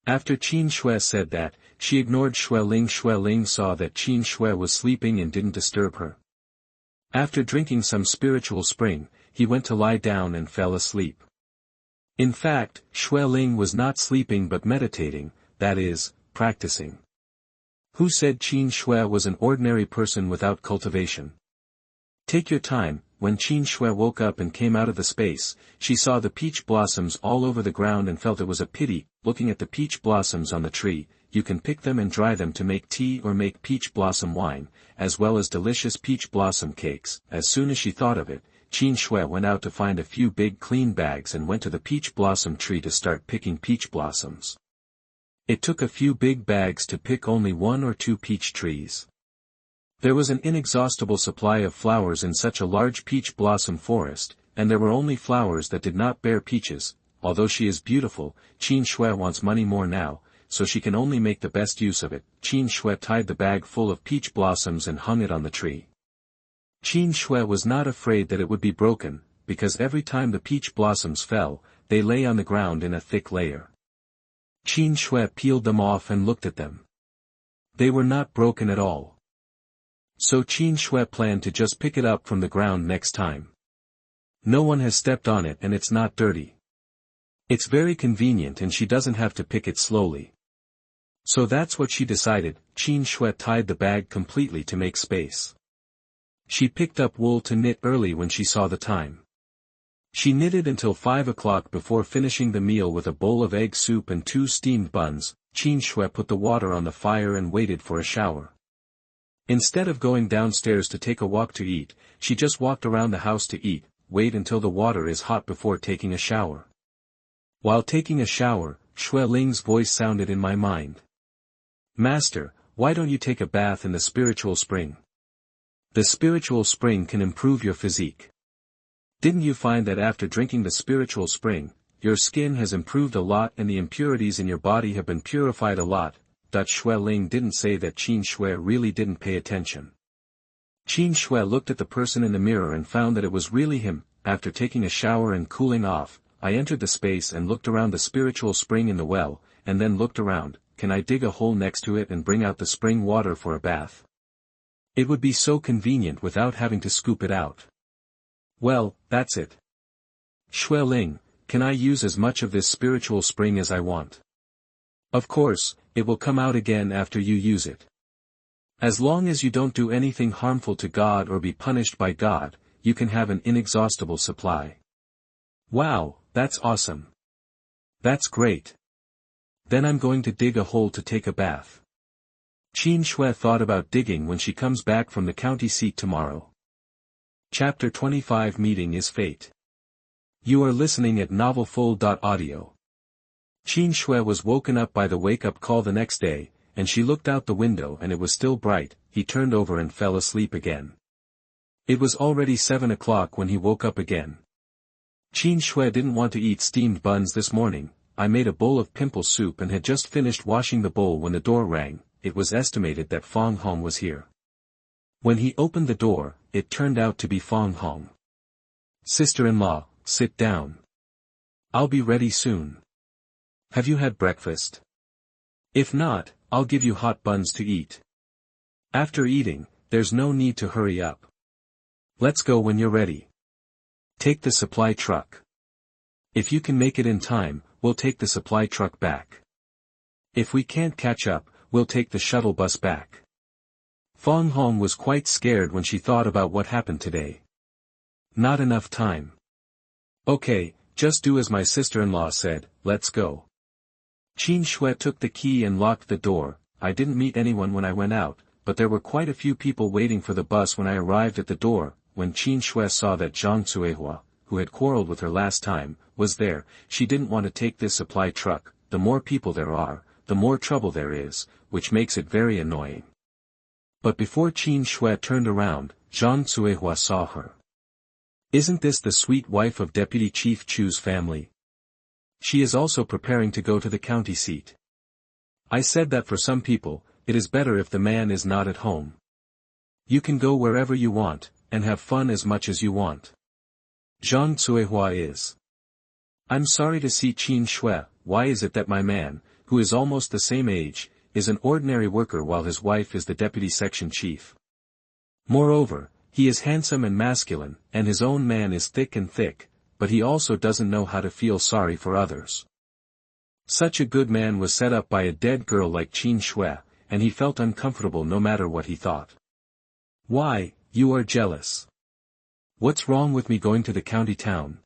After Qin Xue said that, she ignored Xue Ling. Xue Ling saw that Qin Xue was sleeping and didn't disturb her. After drinking some spiritual spring, he went to lie down and fell asleep. In fact, Xue Ling was not sleeping but meditating, that is, practicing. Who said Qin Xue was an ordinary person without cultivation? Take your time. When Qin Xue woke up and came out of the space, she saw the peach blossoms all over the ground and felt it was a pity. Looking at the peach blossoms on the tree, you can pick them and dry them to make tea or make peach blossom wine, as well as delicious peach blossom cakes. As soon as she thought of it, Qin Xue went out to find a few big clean bags and went to the peach blossom tree to start picking peach blossoms. It took a few big bags to pick only 1 or 2 peach trees. There was an inexhaustible supply of flowers in such a large peach blossom forest, and there were only flowers that did not bear peaches. Although she is beautiful, Qin Xue wants money more now, so she can only make the best use of it. Qin Xue tied the bag full of peach blossoms and hung it on the tree. Qin Xue was not afraid that it would be broken, because every time the peach blossoms fell, they lay on the ground in a thick layer. Qin Xue peeled them off and looked at them. They were not broken at all. So Qin Xue planned to just pick it up from the ground next time. No one has stepped on it and it's not dirty. It's very convenient and she doesn't have to pick it slowly. So that's what she decided. Qin Xue tied the bag completely to make space. She picked up wool to knit early when she saw the time. She knitted until 5 o'clock before finishing the meal with a bowl of egg soup and 2 steamed buns. Qin Xue put the water on the fire and waited for a shower. Instead of going downstairs to take a walk to eat, she just walked around the house to eat. Wait until the water is hot before taking a shower. While taking a shower, Xue Ling's voice sounded in my mind. Master, why don't you take a bath in the spiritual spring? The spiritual spring can improve your physique. Didn't you find that after drinking the spiritual spring, your skin has improved a lot and the impurities in your body have been purified a lot? Xue Ling didn't say that Qin Xue really didn't pay attention. Qin Xue looked at the person in the mirror and found that it was really him. After taking a shower and cooling off, I entered the space and looked around the spiritual spring in the well, and then looked around. Can I dig a hole next to it and bring out the spring water for a bath? It would be so convenient without having to scoop it out. Well, that's it. Xue Ling, can I use as much of this spiritual spring as I want? Of course, it will come out again after you use it. As long as you don't do anything harmful to God or be punished by God, you can have an inexhaustible supply. Wow, that's awesome. That's great. Then I'm going to dig a hole to take a bath. Qin Xue thought about digging when she comes back from the county seat tomorrow. Chapter 25 Meeting is Fate. You are listening at novelfull.audio. Qin Xue was woken up by the wake-up call the next day, and she looked out the window and it was still bright. He turned over and fell asleep again. It was already 7 o'clock when he woke up again. Qin Xue didn't want to eat steamed buns this morning. I made a bowl of pimple soup and had just finished washing the bowl when the door rang. It was estimated that Fong Hong was here. When he opened the door, it turned out to be Fong Hong. Sister-in-law, sit down. I'll be ready soon. Have you had breakfast? If not, I'll give you hot buns to eat. After eating, there's no need to hurry up. Let's go when you're ready. Take the supply truck. If you can make it in time, we'll take the supply truck back. If we can't catch up, we'll take the shuttle bus back. Fong Hong was quite scared when she thought about what happened today. Not enough time. Okay, Just do as my sister-in-law said, let's go. Qin Xue took the key and locked the door. I didn't meet anyone when I went out, but there were quite a few people waiting for the bus when I arrived at the door. When Qin Xue saw that Zhang Cuihua, who had quarreled with her last time, was there, she didn't want to take this supply truck. The more people there are, the more trouble there is, which makes it very annoying. But before Qin Xue turned around, Zhang Cuihua saw her. Isn't this the sweet wife of Deputy Chief Chu's family? She is also preparing to go to the county seat. I said that for some people, it is better if the man is not at home. You can go wherever you want, and have fun as much as you want. Zhang Cuihua is. I'm sorry to see Qin Xue. Why is it that my man, who is almost the same age, is an ordinary worker while his wife is the deputy section chief? Moreover, he is handsome and masculine, and his own man is thick and thick, but he also doesn't know how to feel sorry for others. Such a good man was set up by a dead girl like Qin Xue, and he felt uncomfortable no matter what he thought. Why, you are jealous. What's wrong with me going to the county town?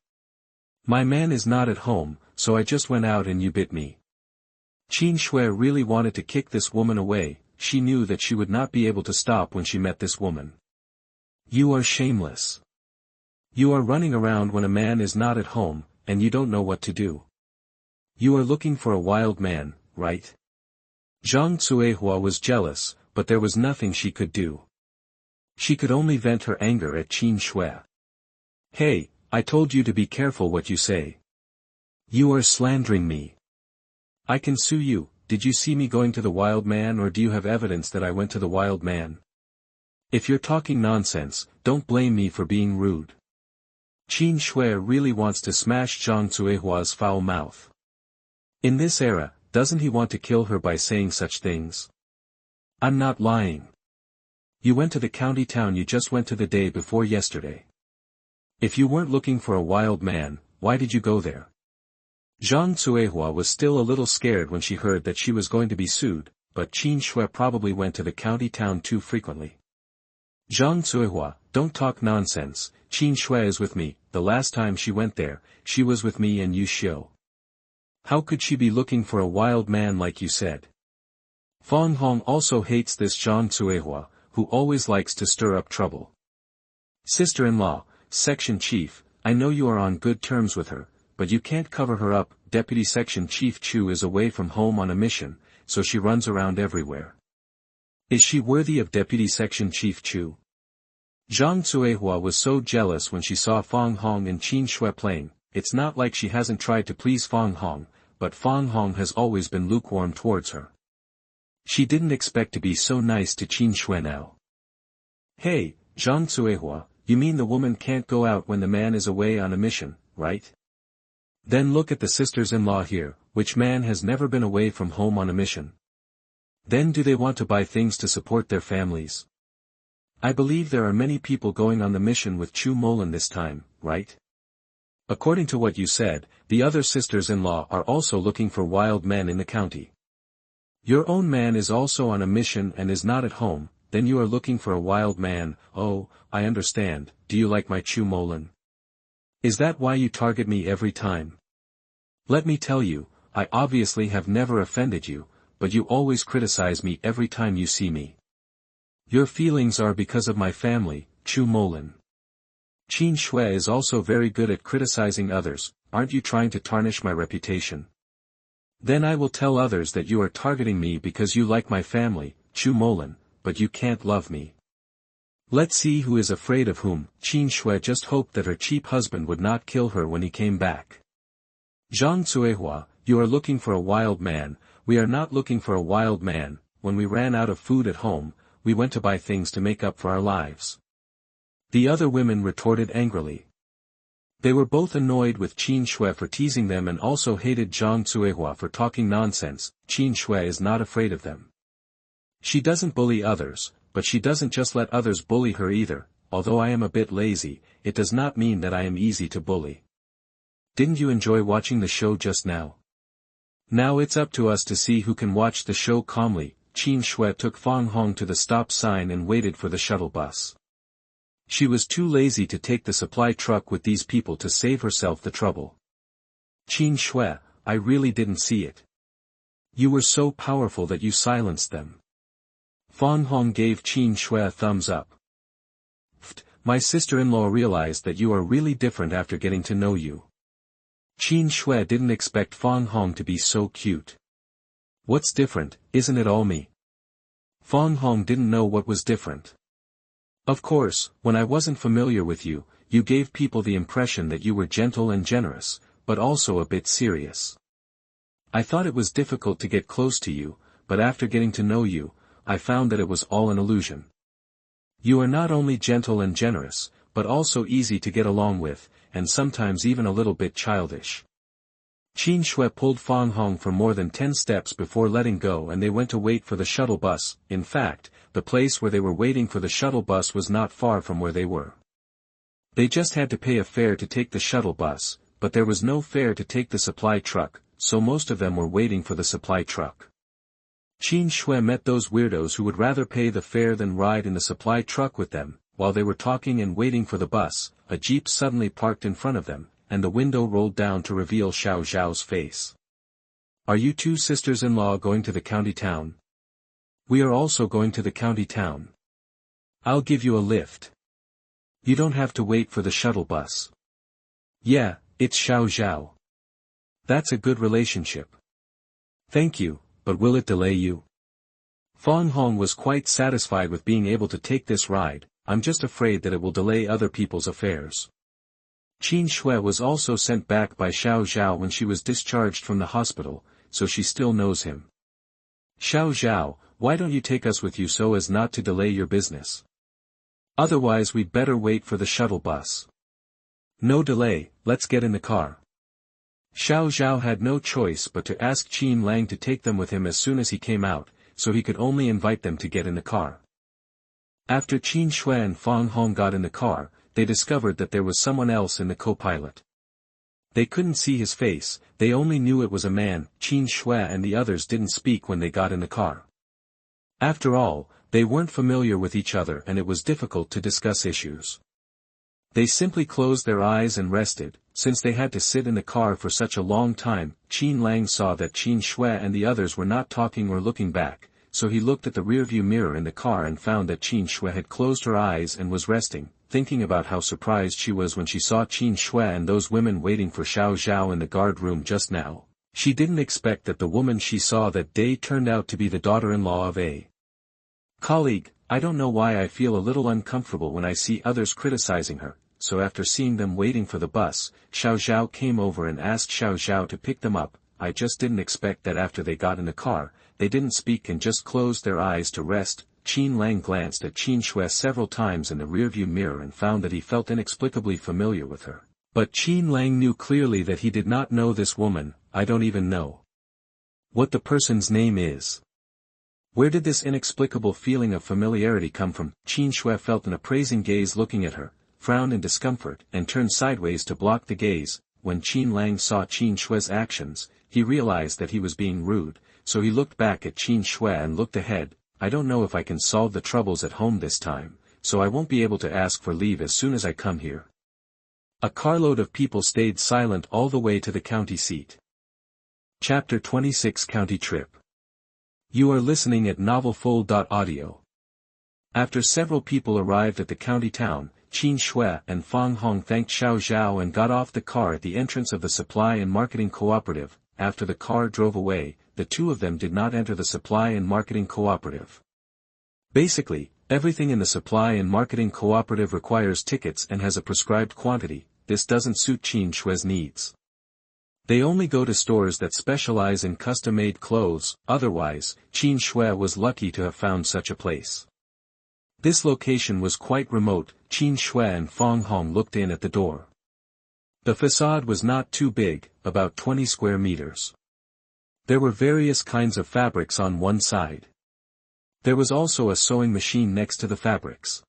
My man is not at home, so I just went out and you bit me. Qin Xue really wanted to kick this woman away. She knew that she would not be able to stop when she met this woman. You are shameless. You are running around when a man is not at home, and you don't know what to do. You are looking for a wild man, right? Zhang Cuihua was jealous, but there was nothing she could do. She could only vent her anger at Qin Xue. Hey, I told you to be careful what you say. You are slandering me. I can sue you. Did you see me going to the wild man, or do you have evidence that I went to the wild man? If you're talking nonsense, don't blame me for being rude. Qin Xue really wants to smash Zhang Cuihua's foul mouth. In this era, doesn't he want to kill her by saying such things? I'm not lying. You went to the county town you just went to the day before yesterday. If you weren't looking for a wild man, why did you go there? Zhang Cuihua was still a little scared when she heard that she was going to be sued, but Qin Xue probably went to the county town too frequently. Zhang Cuihua, don't talk nonsense. Qin Xue is with me. The last time she went there, she was with me and Yu Xiu. How could she be looking for a wild man like you said? Fang Hong also hates this Zhang Cuihua, who always likes to stir up trouble. Sister-in-law, section chief, I know you are on good terms with her, but you can't cover her up. Deputy Section Chief Chu is away from home on a mission, so she runs around everywhere. Is she worthy of Deputy Section Chief Chu? Zhang Cuihua was so jealous when she saw Fang Hong and Qin Xue playing. It's not like she hasn't tried to please Fang Hong, but Fang Hong has always been lukewarm towards her. She didn't expect to be so nice to Qin Xue now. Hey, Zhang Cuihua, you mean the woman can't go out when the man is away on a mission, right? Then look at the sisters-in-law here. Which man has never been away from home on a mission? Then do they want to buy things to support their families? I believe there are many people going on the mission with Chu Molin this time, right? According to what you said, the other sisters-in-law are also looking for wild men in the county. Your own man is also on a mission and is not at home, then you are looking for a wild man. Oh, I understand. Do you like my Chu Molin? Is that why you target me every time? Let me tell you, I obviously have never offended you, but you always criticize me every time you see me. Your feelings are because of my family, Chu Molin. Qin Xue is also very good at criticizing others. Aren't you trying to tarnish my reputation? Then I will tell others that you are targeting me because you like my family, Chu Molin, but you can't love me. Let's see who is afraid of whom. Qin Xue just hoped that her cheap husband would not kill her when he came back. Zhang Cuihua, you are looking for a wild man. We are not looking for a wild man. When we ran out of food at home, we went to buy things to make up for our lives. The other women retorted angrily. They were both annoyed with Qin Xue for teasing them and also hated Zhang Cuihua for talking nonsense. Qin Xue is not afraid of them. She doesn't bully others, but she doesn't just let others bully her either. Although I am a bit lazy, it does not mean that I am easy to bully. Didn't you enjoy watching the show just now? Now it's up to us to see who can watch the show calmly. Qin Xue took Fang Hong to the stop sign and waited for the shuttle bus. She was too lazy to take the supply truck with these people to save herself the trouble. Qin Xue, I really didn't see it. You were so powerful that you silenced them. Fang Hong gave Qin Xue a thumbs up. My sister-in-law realized that you are really different after getting to know you. Qin Xue didn't expect Fang Hong to be so cute. What's different, isn't it all me? Fang Hong didn't know what was different. Of course, when I wasn't familiar with you, you gave people the impression that you were gentle and generous, but also a bit serious. I thought it was difficult to get close to you, but after getting to know you, I found that it was all an illusion. You are not only gentle and generous, but also easy to get along with, and sometimes even a little bit childish. Qin Xue pulled Fang Hong for more than 10 steps before letting go, and they went to wait for the shuttle bus. In fact, the place where they were waiting for the shuttle bus was not far from where they were. They just had to pay a fare to take the shuttle bus, but there was no fare to take the supply truck, so most of them were waiting for the supply truck. Qin Xue met those weirdos who would rather pay the fare than ride in the supply truck with them. While they were talking and waiting for the bus, a jeep suddenly parked in front of them, and the window rolled down to reveal Xiao Zhao's face. Are you two sisters-in-law going to the county town? We are also going to the county town. I'll give you a lift. You don't have to wait for the shuttle bus. Yeah, it's Xiao Zhao. That's a good relationship. Thank you, but will it delay you? Fang Hong was quite satisfied with being able to take this ride. I'm just afraid that it will delay other people's affairs. Qin Xue was also sent back by Xiao Zhao when she was discharged from the hospital, so she still knows him. Xiao Zhao, why don't you take us with you so as not to delay your business? Otherwise we'd better wait for the shuttle bus. No delay, let's get in the car. Xiao Zhao had no choice but to ask Qin Lang to take them with him as soon as he came out, so he could only invite them to get in the car. After Qin Xue and Fang Hong got in the car, they discovered that there was someone else in the co-pilot. They couldn't see his face, they only knew it was a man. Qin Xue and the others didn't speak when they got in the car. After all, they weren't familiar with each other and it was difficult to discuss issues. They simply closed their eyes and rested. Since they had to sit in the car for such a long time, Qin Lang saw that Qin Xue and the others were not talking or looking back, so he looked at the rearview mirror in the car and found that Qin Xue had closed her eyes and was resting, thinking about how surprised she was when she saw Qin Xue and those women waiting for Xiao Zhao in the guard room just now. She didn't expect that the woman she saw that day turned out to be the daughter-in-law of a colleague. I don't know why I feel a little uncomfortable when I see others criticizing her. So after seeing them waiting for the bus, Xiao Zhao came over and asked Xiao Zhao to pick them up. I just didn't expect that after they got in the car, they didn't speak and just closed their eyes to rest. Qin Lang glanced at Qin Xue several times in the rearview mirror and found that he felt inexplicably familiar with her. But Qin Lang knew clearly that he did not know this woman. I don't even know what the person's name is. Where did this inexplicable feeling of familiarity come from? Qin Xue felt an appraising gaze looking at her, frowned in discomfort, and turned sideways to block the gaze. When Qin Lang saw Qin Xue's actions, he realized that he was being rude, so he looked back at Qin Xue and looked ahead. I don't know if I can solve the troubles at home this time, so I won't be able to ask for leave as soon as I come here. A carload of people stayed silent all the way to the county seat. Chapter 26 County Trip. You are listening at novelfull.audio. After several people arrived at the county town, Qin Xue and Fang Hong thanked Xiao Zhao and got off the car at the entrance of the Supply and Marketing Cooperative. After the car drove away, the two of them did not enter the Supply and Marketing Cooperative. Basically, everything in the Supply and Marketing Cooperative requires tickets and has a prescribed quantity. This doesn't suit Qin Xue's needs. They only go to stores that specialize in custom-made clothes. Otherwise, Qin Xue was lucky to have found such a place. This location was quite remote. Qin Xue and Fang Hong looked in at the door. The facade was not too big, about 20 square meters. There were various kinds of fabrics on one side. There was also a sewing machine next to the fabrics.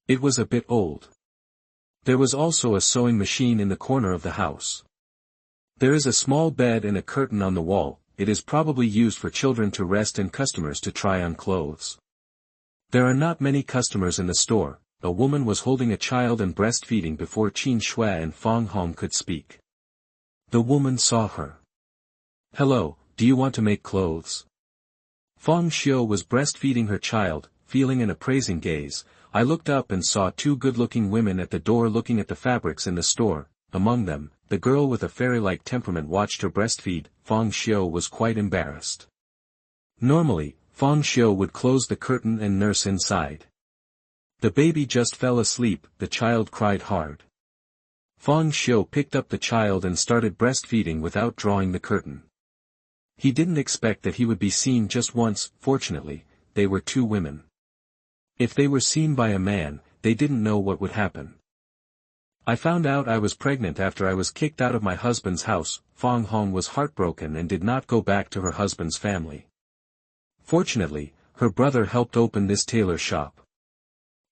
It was a bit old. There was also a sewing machine in the corner of the house. There is a small bed and a curtain on the wall. It is probably used for children to rest and customers to try on clothes. There are not many customers in the store. A woman was holding a child and breastfeeding before Qin Xue and Fang Hong could speak. The woman saw her. "Hello, do you want to make clothes?" Feng Xue was breastfeeding her child, feeling an appraising gaze. I looked up and saw two good-looking women at the door looking at the fabrics in the store. Among them, the girl with a fairy-like temperament watched her breastfeed. Feng Xue was quite embarrassed. Normally, Feng Xue would close the curtain and nurse inside. The baby just fell asleep, the child cried hard. Feng Xue picked up the child and started breastfeeding without drawing the curtain. He didn't expect that he would be seen just once. Fortunately, they were two women. If they were seen by a man, they didn't know what would happen. I found out I was pregnant after I was kicked out of my husband's house. Feng Hong was heartbroken and did not go back to her husband's family. Fortunately, her brother helped open this tailor shop.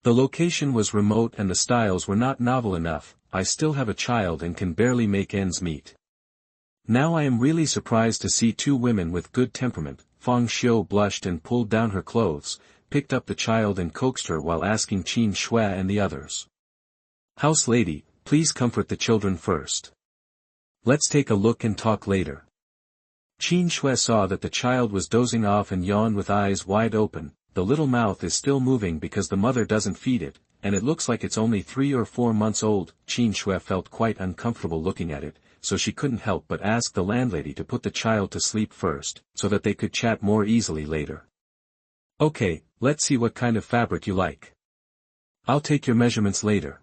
The location was remote and the styles were not novel enough. I still have a child and can barely make ends meet. Now I am really surprised to see two women with good temperament. Feng Xue blushed and pulled down her clothes, picked up the child and coaxed her while asking Qin Xue and the others. "House lady, please comfort the children first. Let's take a look and talk later." Qin Xue saw that the child was dozing off and yawned with eyes wide open. The little mouth is still moving because the mother doesn't feed it, and it looks like it's only 3 or 4 months old. Qin Xue felt quite uncomfortable looking at it, so she couldn't help but ask the landlady to put the child to sleep first, so that they could chat more easily later. "Okay, let's see what kind of fabric you like. I'll take your measurements later."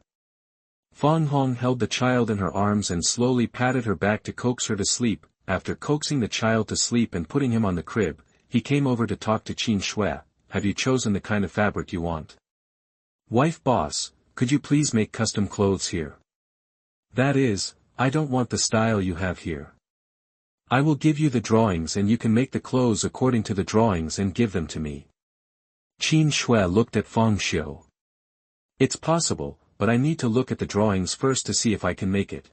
Feng Hong held the child in her arms and slowly patted her back to coax her to sleep. After coaxing the child to sleep and putting him on the crib, he came over to talk to Qin Xue. "Have you chosen the kind of fabric you want?" "Wife boss, could you please make custom clothes here? That is, I don't want the style you have here. I will give you the drawings and you can make the clothes according to the drawings and give them to me." Qin Xue looked at Feng Xue. "It's possible, but I need to look at the drawings first to see if I can make it."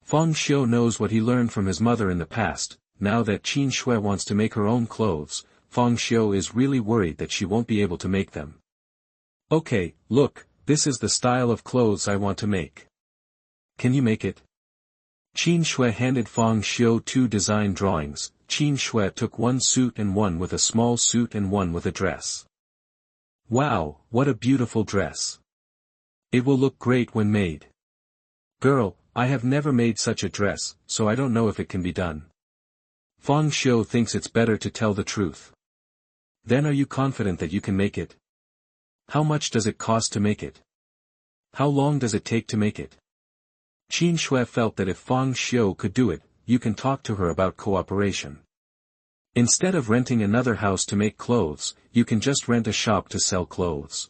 Feng Xue knows what he learned from his mother in the past. Now that Qin Xue wants to make her own clothes, Feng Xue is really worried that she won't be able to make them. "Okay, look, this is the style of clothes I want to make. Can you make it?" Qin Xue handed Feng Xue 2 design drawings. Qin Xue took one suit and one with a small suit and one with a dress. "Wow, what a beautiful dress. It will look great when made. Girl, I have never made such a dress, so I don't know if it can be done." Feng Xue thinks it's better to tell the truth. "Then are you confident that you can make it? How much does it cost to make it? How long does it take to make it?" Qin Xue felt that if Feng Xue could do it, you can talk to her about cooperation. Instead of renting another house to make clothes, you can just rent a shop to sell clothes.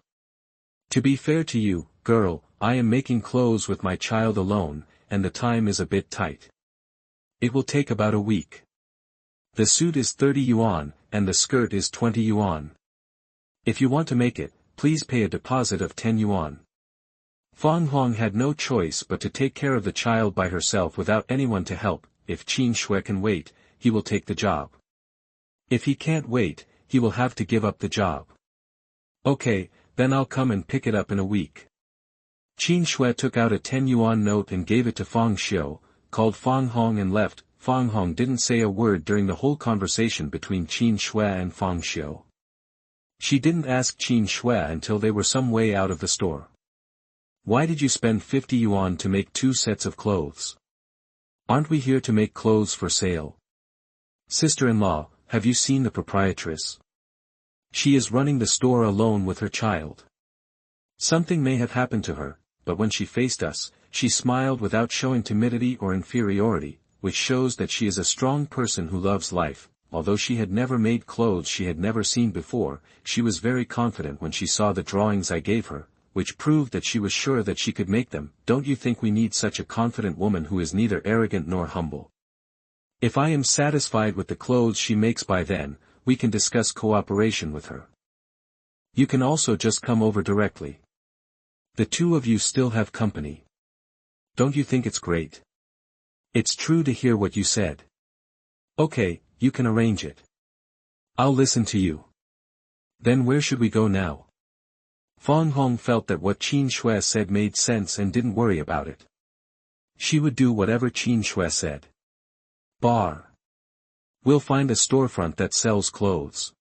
"To be fair to you, girl, I am making clothes with my child alone, and the time is a bit tight. It will take about a week. The suit is 30 yuan, and the skirt is 20 yuan. If you want to make it, please pay a deposit of 10 yuan. Feng Hong had no choice but to take care of the child by herself without anyone to help. If Qin Xue can wait, he will take the job. If he can't wait, he will have to give up the job. "Okay, then I'll come and pick it up in a week." Qin Xue took out a 10 yuan note and gave it to Feng Xue, called Feng Hong and left. Feng Hong didn't say a word during the whole conversation between Qin Xue and Feng Xue. She didn't ask Qin Xue until they were some way out of the store. "Why did you spend 50 yuan to make 2 sets of clothes? Aren't we here to make clothes for sale? Sister-in-law, have you seen the proprietress? She is running the store alone with her child. Something may have happened to her, but when she faced us, she smiled without showing timidity or inferiority, which shows that she is a strong person who loves life. Although she had never made clothes she had never seen before, she was very confident when she saw the drawings I gave her, which proved that she was sure that she could make them. Don't you think we need such a confident woman who is neither arrogant nor humble? If I am satisfied with the clothes she makes by then, we can discuss cooperation with her. You can also just come over directly. The two of you still have company. Don't you think it's great? It's true to hear what you said. Okay, you can arrange it. I'll listen to you. Then where should we go now?" Feng Hong felt that what Qin Xue said made sense and didn't worry about it. She would do whatever Qin Xue said. Bar. We'll find a storefront that sells clothes.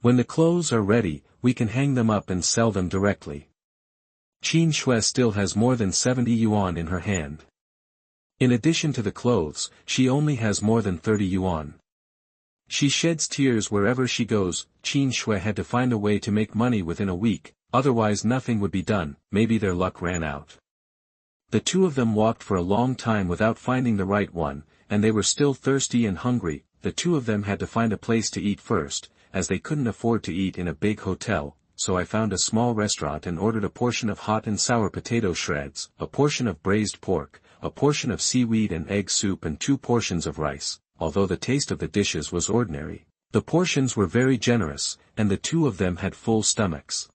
When the clothes are ready, we can hang them up and sell them directly. Qin Xue still has more than 70 yuan in her hand. In addition to the clothes, she only has more than 30 yuan. She sheds tears wherever she goes. Qin Xue had to find a way to make money within a week, otherwise nothing would be done. Maybe their luck ran out. The two of them walked for a long time without finding the right one, and they were still thirsty and hungry. The two of them had to find a place to eat first, as they couldn't afford to eat in a big hotel, so I found a small restaurant and ordered a portion of hot and sour potato shreds, a portion of braised pork, a portion of seaweed and egg soup and 2 portions of rice. Although the taste of the dishes was ordinary, the portions were very generous, and the two of them had full stomachs.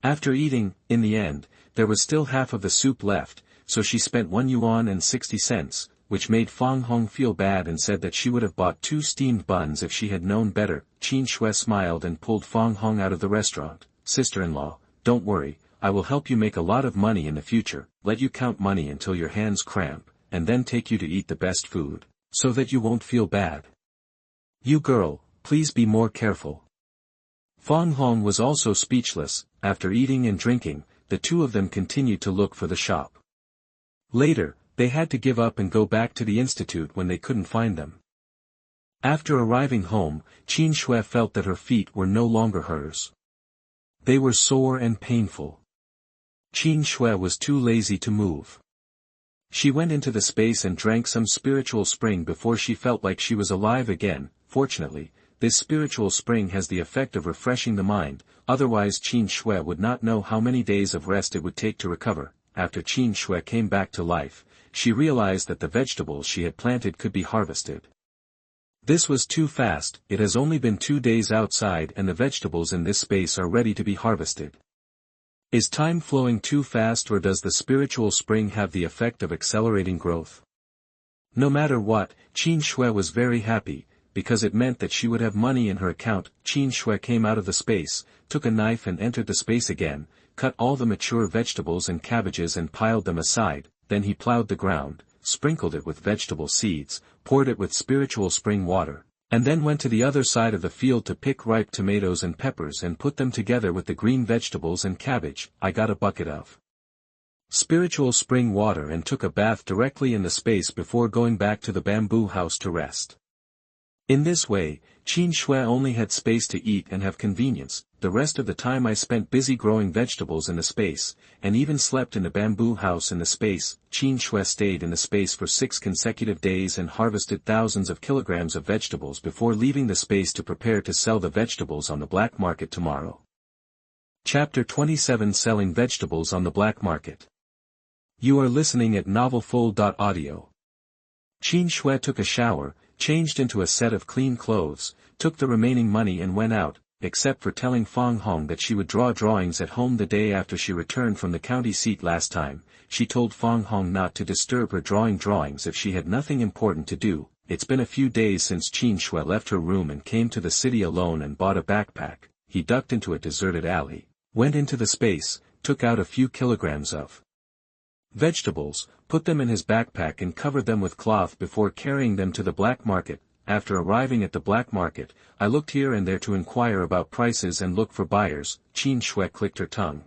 After eating, in the end, there was still half of the soup left, so she spent 1 yuan and 60 cents, which made Fang Hong feel bad and said that she would have bought 2 steamed buns if she had known better. Qin Xue smiled and pulled Fang Hong out of the restaurant. Sister-in-law, don't worry, I will help you make a lot of money in the future, let you count money until your hands cramp, and then take you to eat the best food, so that you won't feel bad. You girl, please be more careful. Fang Hong was also speechless. After eating and drinking, the two of them continued to look for the shop. Later, they had to give up and go back to the institute when they couldn't find them. After arriving home, Qin Xue felt that her feet were no longer hers. They were sore and painful. Qin Xue was too lazy to move. She went into the space and drank some spiritual spring before she felt like she was alive again. Fortunately, this spiritual spring has the effect of refreshing the mind, otherwise Qin Xue would not know how many days of rest it would take to recover. After Qin Xue came back to life, she realized that the vegetables she had planted could be harvested. This was too fast. It has only been 2 days outside and the vegetables in this space are ready to be harvested. Is time flowing too fast, or does the spiritual spring have the effect of accelerating growth? No matter what, Qin Xue was very happy, because it meant that she would have money in her account. Qin Xue came out of the space, took a knife and entered the space again, cut all the mature vegetables and cabbages and piled them aside. Then he plowed the ground, sprinkled it with vegetable seeds, poured it with spiritual spring water, and then went to the other side of the field to pick ripe tomatoes and peppers and put them together with the green vegetables and cabbage. I got a bucket of spiritual spring water and took a bath directly in the space before going back to the bamboo house to rest. In this way, Qin Xue only had space to eat and have convenience. The rest of the time I spent busy growing vegetables in the space, and even slept in the bamboo house in the space. Qin Xue stayed in the space for 6 consecutive days and harvested thousands of kilograms of vegetables before leaving the space to prepare to sell the vegetables on the black market tomorrow. Chapter 27: Selling Vegetables on the Black Market. You are listening at novelfull.audio. Qin Xue took a shower, changed into a set of clean clothes, took the remaining money and went out, except for telling Fang Hong that she would draw drawings at home the day after she returned from the county seat last time. She told Fang Hong not to disturb her drawing drawings if she had nothing important to do. It's been a few days since Qin Xue left her room and came to the city alone and bought a backpack. He ducked into a deserted alley, went into the space, took out a few kilograms of vegetables, put them in his backpack and covered them with cloth before carrying them to the black market. After arriving at the black market, I looked here and there to inquire about prices and look for buyers. Qin Xue clicked her tongue.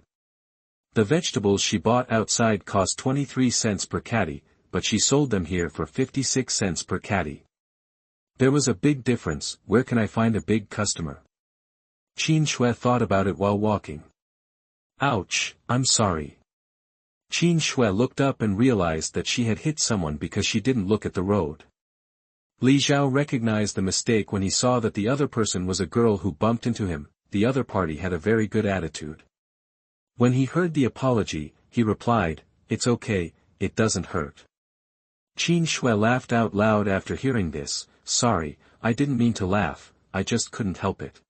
The vegetables she bought outside cost 23 cents per caddy, but she sold them here for 56 cents per caddy. There was a big difference. Where can I find a big customer? Qin Xue thought about it while walking. Ouch, I'm sorry. Qin Xue looked up and realized that she had hit someone because she didn't look at the road. Li Zhao recognized the mistake when he saw that the other person was a girl who bumped into him. The other party had a very good attitude. When he heard the apology, he replied, "It's okay, it doesn't hurt." Qin Xue laughed out loud after hearing this. "Sorry, I didn't mean to laugh, I just couldn't help it."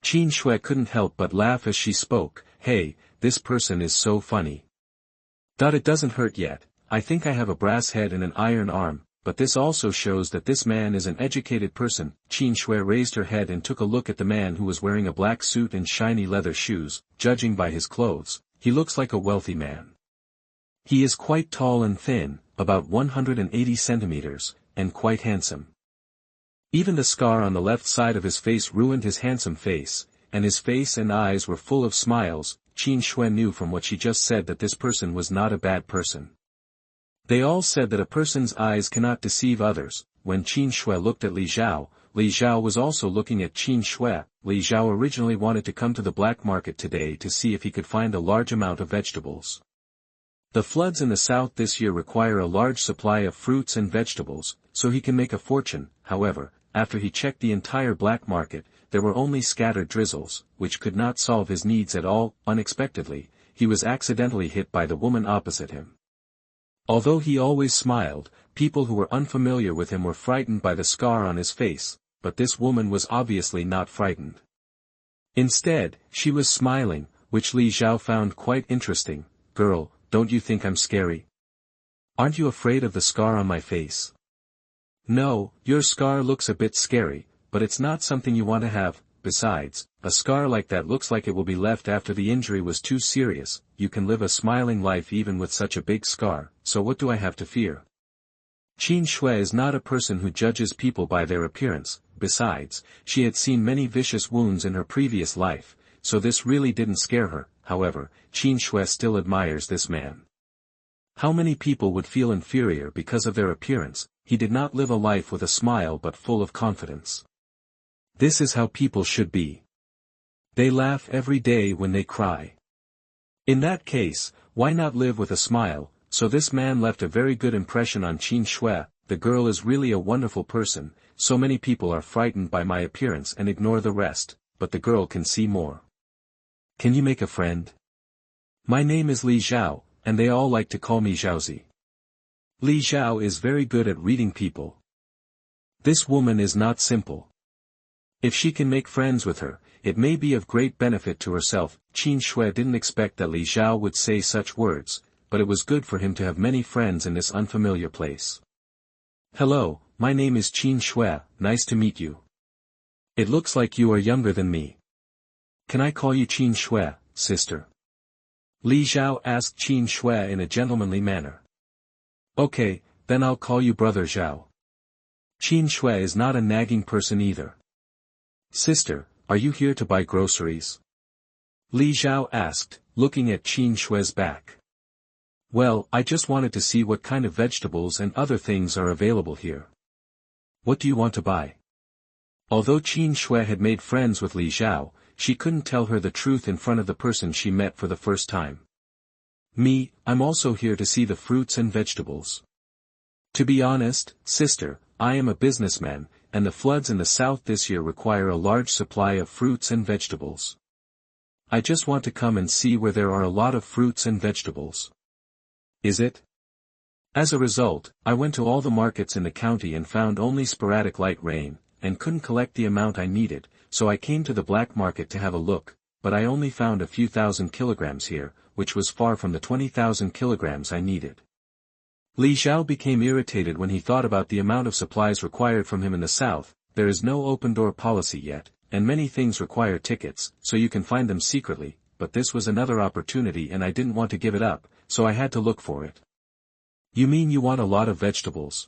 Qin Xue couldn't help but laugh as she spoke. "Hey, this person is so funny. It doesn't hurt yet. I think I have a brass head and an iron arm, but this also shows that this man is an educated person." Qin Xue raised her head and took a look at the man who was wearing a black suit and shiny leather shoes. Judging by his clothes, he looks like a wealthy man. He is quite tall and thin, about 180 centimeters, and quite handsome. Even the scar on the left side of his face ruined his handsome face, and his face and eyes were full of smiles. Qin Xue knew from what she just said that this person was not a bad person. They all said that a person's eyes cannot deceive others. When Qin Xue looked at Li Zhao was also looking at Qin Xue. Li Zhao originally wanted to come to the black market today to see if he could find a large amount of vegetables. The floods in the south this year require a large supply of fruits and vegetables, so he can make a fortune. However, after he checked the entire black market, there were only scattered drizzles, which could not solve his needs at all. Unexpectedly, he was accidentally hit by the woman opposite him. Although he always smiled, people who were unfamiliar with him were frightened by the scar on his face, but this woman was obviously not frightened. Instead, she was smiling, which Li Zhao found quite interesting. "Girl, don't you think I'm scary? Aren't you afraid of the scar on my face?" "No, your scar looks a bit scary, but it's not something you want to have. Besides, a scar like that looks like it will be left after the injury was too serious. You can live a smiling life even with such a big scar, so what do I have to fear?" Qin Xue is not a person who judges people by their appearance. Besides, she had seen many vicious wounds in her previous life, so this really didn't scare her. However, Qin Xue still admires this man. How many people would feel inferior because of their appearance? He did not live a life with a smile but full of confidence. This is how people should be. They laugh every day when they cry. In that case, why not live with a smile? So this man left a very good impression on Qin Xue. The girl is really a wonderful person. So many people are frightened by my appearance and ignore the rest, but the girl can see more. Can you make a friend? My name is Li Zhao, and they all like to call me Zhaozi. Li Zhao is very good at reading people. This woman is not simple. If she can make friends with her, it may be of great benefit to herself. Qin Xue didn't expect that Li Zhao would say such words, but it was good for him to have many friends in this unfamiliar place. "Hello, my name is Qin Xue, nice to meet you. It looks like you are younger than me. Can I call you Qin Xue, sister?" Li Zhao asked Qin Xue in a gentlemanly manner. "Okay, then I'll call you Brother Zhao." Qin Xue is not a nagging person either. "Sister, are you here to buy groceries?" Li Zhao asked, looking at Qin Xue's back. "Well, I just wanted to see what kind of vegetables and other things are available here." "What do you want to buy?" Although Qin Xue had made friends with Li Zhao, she couldn't tell her the truth in front of the person she met for the first time. "Me, I'm also here to see the fruits and vegetables. To be honest, sister, I am a businessman, and the floods in the south this year require a large supply of fruits and vegetables. I just want to come and see where there are a lot of fruits and vegetables." "Is it?" As a result, I went to all the markets in the county and found only sporadic light rain, and couldn't collect the amount I needed, so I came to the black market to have a look, but I only found a few thousand kilograms here, which was far from the 20,000 kilograms I needed. Li Zhao became irritated when he thought about the amount of supplies required from him in the south. There is no open-door policy yet, and many things require tickets, so you can find them secretly, but this was another opportunity and I didn't want to give it up, so I had to look for it. "You mean you want a lot of vegetables?"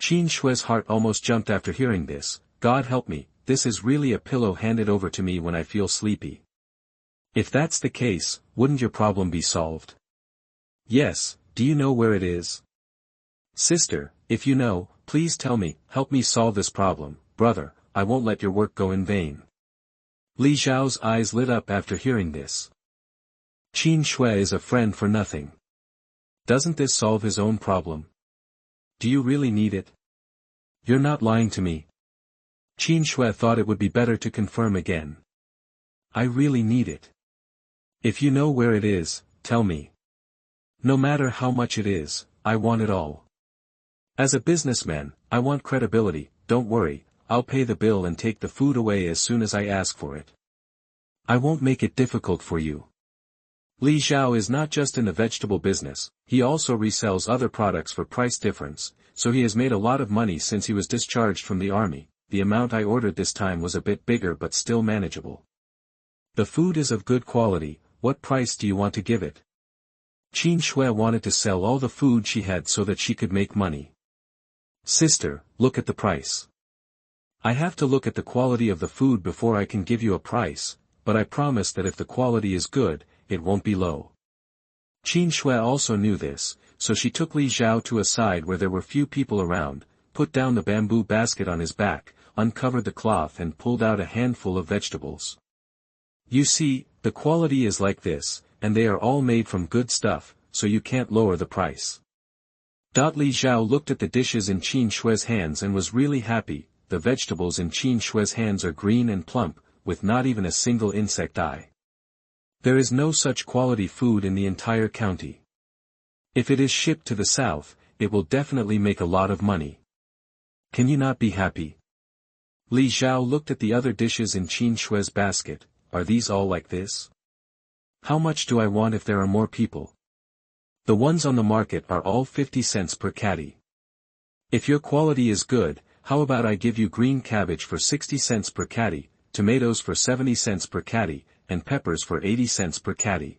Qin Xue's heart almost jumped after hearing this. God help me, this is really a pillow handed over to me when I feel sleepy. If that's the case, wouldn't your problem be solved? "Yes, do you know where it is?" "Sister, if you know, please tell me, help me solve this problem. Brother, I won't let your work go in vain." Li Zhao's eyes lit up after hearing this. Qin Xue is a friend for nothing. Doesn't this solve his own problem? Do you really need it? You're not lying to me. Qin Xue thought it would be better to confirm again. I really need it. If you know where it is, tell me. No matter how much it is, I want it all. As a businessman, I want credibility. Don't worry, I'll pay the bill and take the food away as soon as I ask for it. I won't make it difficult for you. Li Zhao is not just in the vegetable business, he also resells other products for price difference, so he has made a lot of money since he was discharged from the army. The amount I ordered this time was a bit bigger but still manageable. The food is of good quality. What price do you want to give it? Qin Xue wanted to sell all the food she had so that she could make money. Sister, look at the price. I have to look at the quality of the food before I can give you a price, but I promise that if the quality is good, it won't be low. Qin Xue also knew this, so she took Li Xiao to a side where there were few people around, put down the bamboo basket on his back, uncovered the cloth and pulled out a handful of vegetables. You see, the quality is like this, and they are all made from good stuff, so you can't lower the price. Li Xiao looked at the dishes in Qin Xue's hands and was really happy. The vegetables in Qin Xue's hands are green and plump, with not even a single insect eye. There is no such quality food in the entire county. If it is shipped to the south, it will definitely make a lot of money. Can you not be happy? Li Xiao looked at the other dishes in Qin Xue's basket. Are these all like this? How much do I want if there are more people? The ones on the market are all 50 cents per caddy. If your quality is good, how about I give you green cabbage for 60 cents per caddy, tomatoes for 70 cents per caddy, and peppers for 80 cents per caddy?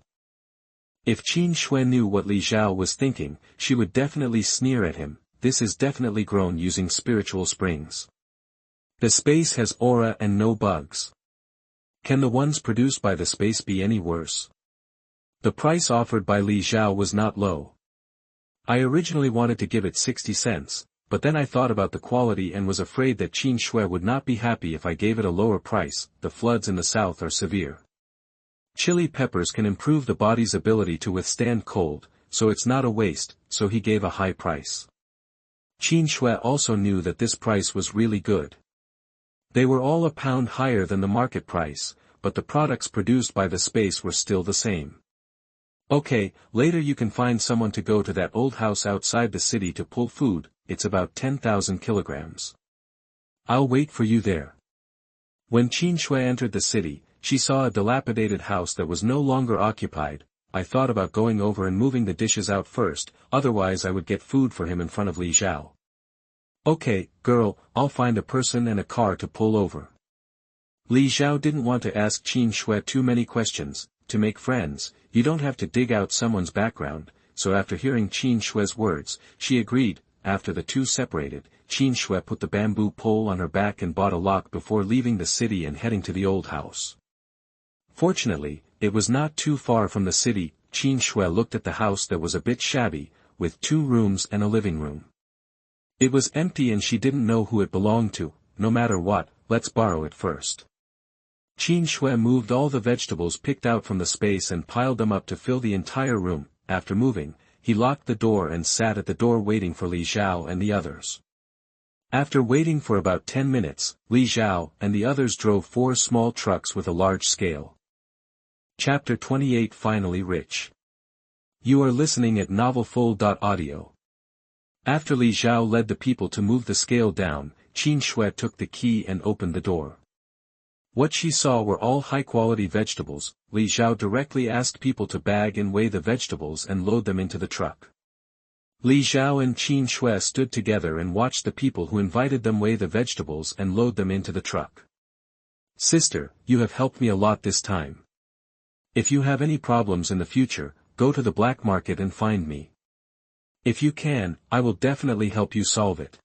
If Qin Xue knew what Li Xiao was thinking, she would definitely sneer at him. This is definitely grown using spiritual springs. The space has aura and no bugs. Can the ones produced by the space be any worse? The price offered by Li Xiao was not low. I originally wanted to give it 60 cents, but then I thought about the quality and was afraid that Qin Xue would not be happy if I gave it a lower price. The floods in the south are severe. Chili peppers can improve the body's ability to withstand cold, so it's not a waste, so he gave a high price. Qin Xue also knew that this price was really good. They were all a pound higher than the market price, but the products produced by the space were still the same. Okay, later you can find someone to go to that old house outside the city to pull food. It's about 10,000 kilograms. I'll wait for you there. When Qin Xue entered the city, she saw a dilapidated house that was no longer occupied. I thought about going over and moving the dishes out first, otherwise I would get food for him in front of Li Xiao. Okay, girl, I'll find a person and a car to pull over. Li Xiao didn't want to ask Qin Xue too many questions. To make friends, you don't have to dig out someone's background, so after hearing Qin Xue's words, she agreed. After the two separated, Qin Xue put the bamboo pole on her back and bought a lock before leaving the city and heading to the old house. Fortunately, it was not too far from the city. Qin Xue looked at the house that was a bit shabby, with 2 rooms and a living room. It was empty and she didn't know who it belonged to. No matter what, let's borrow it first. Qin Xue moved all the vegetables picked out from the space and piled them up to fill the entire room. After moving, he locked the door and sat at the door waiting for Li Xiao and the others. After waiting for about 10 minutes, Li Xiao and the others drove 4 small trucks with a large scale. Chapter 28 Finally Rich. You are listening at novelfull.audio. After Li Xiao led the people to move the scale down, Qin Xue took the key and opened the door. What she saw were all high-quality vegetables. Li Xiao directly asked people to bag and weigh the vegetables and load them into the truck. Li Xiao and Qin Xue stood together and watched the people who invited them weigh the vegetables and load them into the truck. Sister, you have helped me a lot this time. If you have any problems in the future, go to the black market and find me. If you can, I will definitely help you solve it.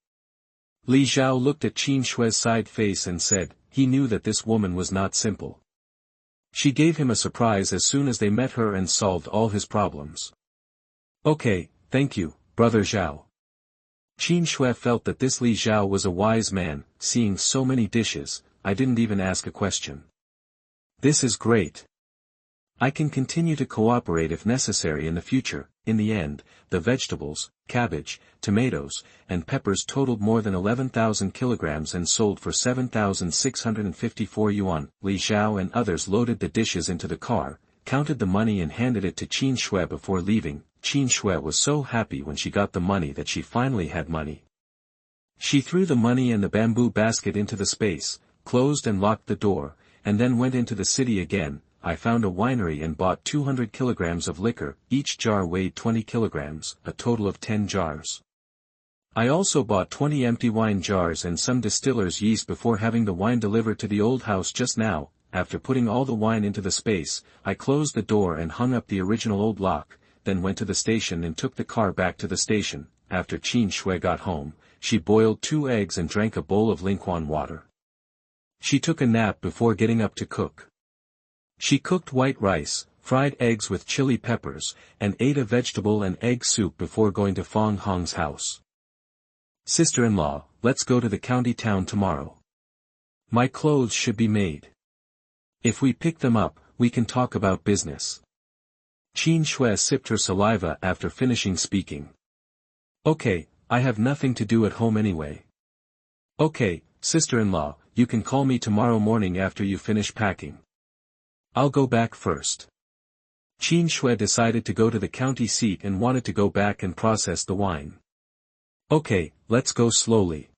Li Xiao looked at Qin Xue's side face and said, he knew that this woman was not simple. She gave him a surprise as soon as they met her and solved all his problems. Okay, thank you, Brother Xiao. Qin Xue felt that this Li Xiao was a wise man. Seeing so many dishes, I didn't even ask a question. This is great. I can continue to cooperate if necessary in the future. In the end, the vegetables, cabbage, tomatoes, and peppers totaled more than 11,000 kilograms and sold for 7,654 yuan. Li Xiao and others loaded the dishes into the car, counted the money and handed it to Qin Xue before leaving. Qin Xue was so happy when she got the money that she finally had money. She threw the money and the bamboo basket into the space, closed and locked the door, and then went into the city again. I found a winery and bought 200 kilograms of liquor. Each jar weighed 20 kilograms, a total of 10 jars. I also bought 20 empty wine jars and some distiller's yeast before having the wine delivered to the old house just now. After putting all the wine into the space, I closed the door and hung up the original old lock. then went to the station and took the car back to the station. After Qin Xue got home, she boiled 2 eggs and drank a bowl of linquan water. She took a nap before getting up to cook. She cooked white rice, fried eggs with chili peppers, and ate a vegetable and egg soup before going to Fang Hong's house. "Sister-in-law, let's go to the county town tomorrow. My clothes should be made. If we pick them up, we can talk about business." Qin Xue sipped her saliva after finishing speaking. "Okay, I have nothing to do at home anyway." "Okay, sister-in-law, you can call me tomorrow morning after you finish packing. I'll go back first." Qin Xue decided to go to the county seat and wanted to go back and process the wine. "Okay, let's go slowly."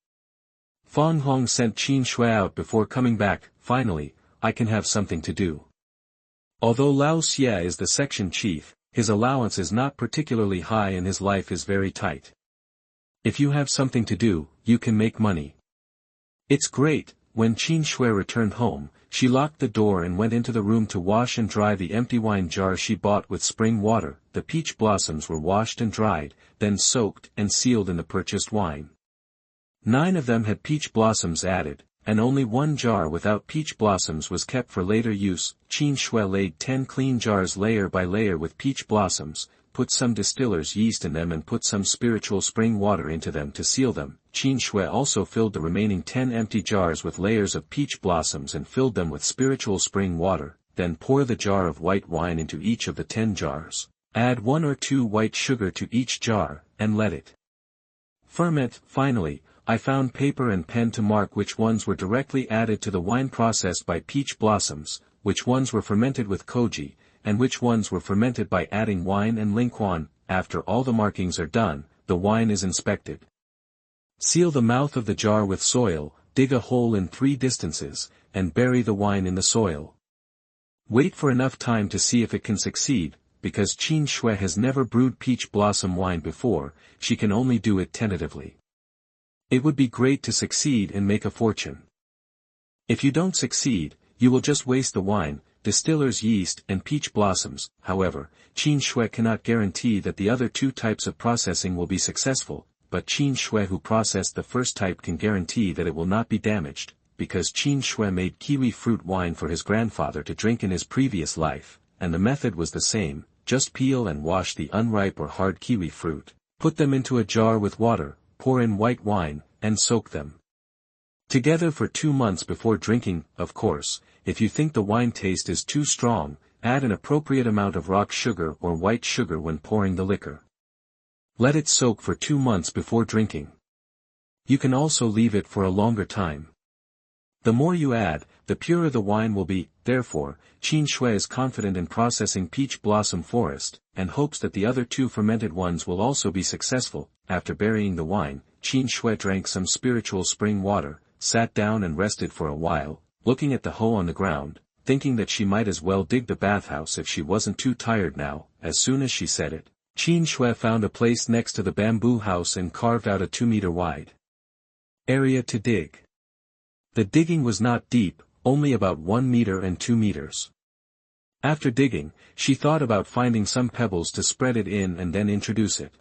Fang Hong sent Qin Xue out before coming back. "Finally, I can have something to do." Although Lao Xie is the section chief, his allowance is not particularly high and his life is very tight. If you have something to do, you can make money. It's great. When Qin Xue returned home, she locked the door and went into the room to wash and dry the empty wine jar she bought with spring water. The peach blossoms were washed and dried, then soaked and sealed in the purchased wine. 9 of them had peach blossoms added, and only 1 jar without peach blossoms was kept for later use. Qin Xue laid 10 clean jars layer by layer with peach blossoms, put some distiller's yeast in them and put some spiritual spring water into them to seal them. Qin Xue also filled the remaining 10 empty jars with layers of peach blossoms and filled them with spiritual spring water, then pour the jar of white wine into each of the 10 jars, add 1 or 2 white sugar to each jar, and let it ferment. Finally, I found paper and pen to mark which ones were directly added to the wine processed by peach blossoms, which ones were fermented with koji, and which ones were fermented by adding wine and linquan. After all the markings are done, the wine is inspected. Seal the mouth of the jar with soil, dig a hole in 3 distances, and bury the wine in the soil. Wait for enough time to see if it can succeed. Because Qin Xue has never brewed peach blossom wine before, she can only do it tentatively. It would be great to succeed and make a fortune. If you don't succeed, you will just waste the wine, distiller's yeast and peach blossoms. However, Qin Xue cannot guarantee that the other 2 types of processing will be successful, but Qin Xue who processed the first type can guarantee that it will not be damaged, because Qin Xue made kiwi fruit wine for his grandfather to drink in his previous life, and the method was the same. Just peel and wash the unripe or hard kiwi fruit, put them into a jar with water, pour in white wine, and soak them together for 2 months before drinking. Of course, if you think the wine taste is too strong, add an appropriate amount of rock sugar or white sugar when pouring the liquor. Let it soak for 2 months before drinking. You can also leave it for a longer time. The more you add, the purer the wine will be. Therefore, Qin Xue is confident in processing peach blossom forest, and hopes that the other 2 fermented ones will also be successful. After burying the wine, Qin Xue drank some spiritual spring water, sat down and rested for a while, looking at the hole on the ground, thinking that she might as well dig the bathhouse if she wasn't too tired now. As soon as she said it, Qin Xue found a place next to the bamboo house and carved out a 2-meter wide area to dig. The digging was not deep, only about 1 meter and 2 meters. After digging, she thought about finding some pebbles to spread it in and then introduce it.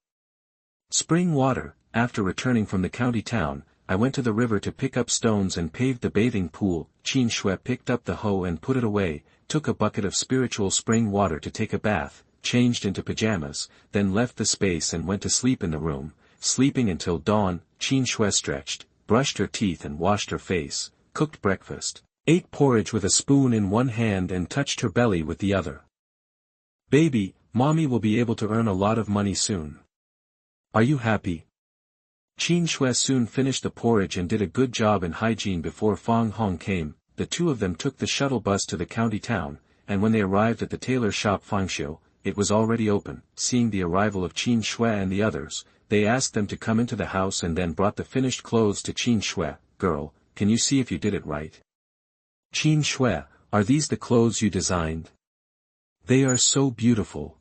Spring water. After returning from the county town, I went to the river to pick up stones and paved the bathing pool. Qin Xue picked up the hoe and put it away, took a bucket of spiritual spring water to take a bath, changed into pajamas, then left the space and went to sleep in the room, sleeping until dawn. Qin Xue stretched, brushed her teeth and washed her face, cooked breakfast, ate porridge with a spoon in one hand and touched her belly with the other. "Baby, mommy will be able to earn a lot of money soon. Are you happy?" Qin Xue soon finished the porridge and did a good job in hygiene before Fang Hong came. The 2 of them took the shuttle bus to the county town, and when they arrived at the tailor shop Fangxiu, it was already open. Seeing the arrival of Qin Xue and the others, they asked them to come into the house and then brought the finished clothes to Qin Xue. "Girl, can you see if you did it right?" "Qin Xue, are these the clothes you designed? They are so beautiful."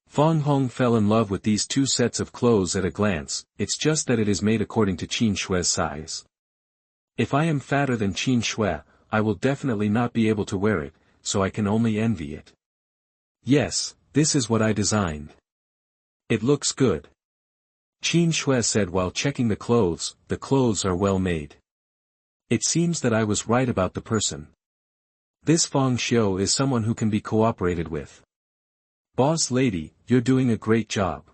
Fang Hong fell in love with these 2 sets of clothes at a glance. It's just that it is made according to Qin Xue's size. If I am fatter than Qin Xue, I will definitely not be able to wear it, so I can only envy it. Yes, This is what I designed. It looks good. Qin Xue said while checking the clothes are well made. It seems that I was right about the person. This Feng Xiu is someone who can be cooperated with. Boss lady, you're doing a great job.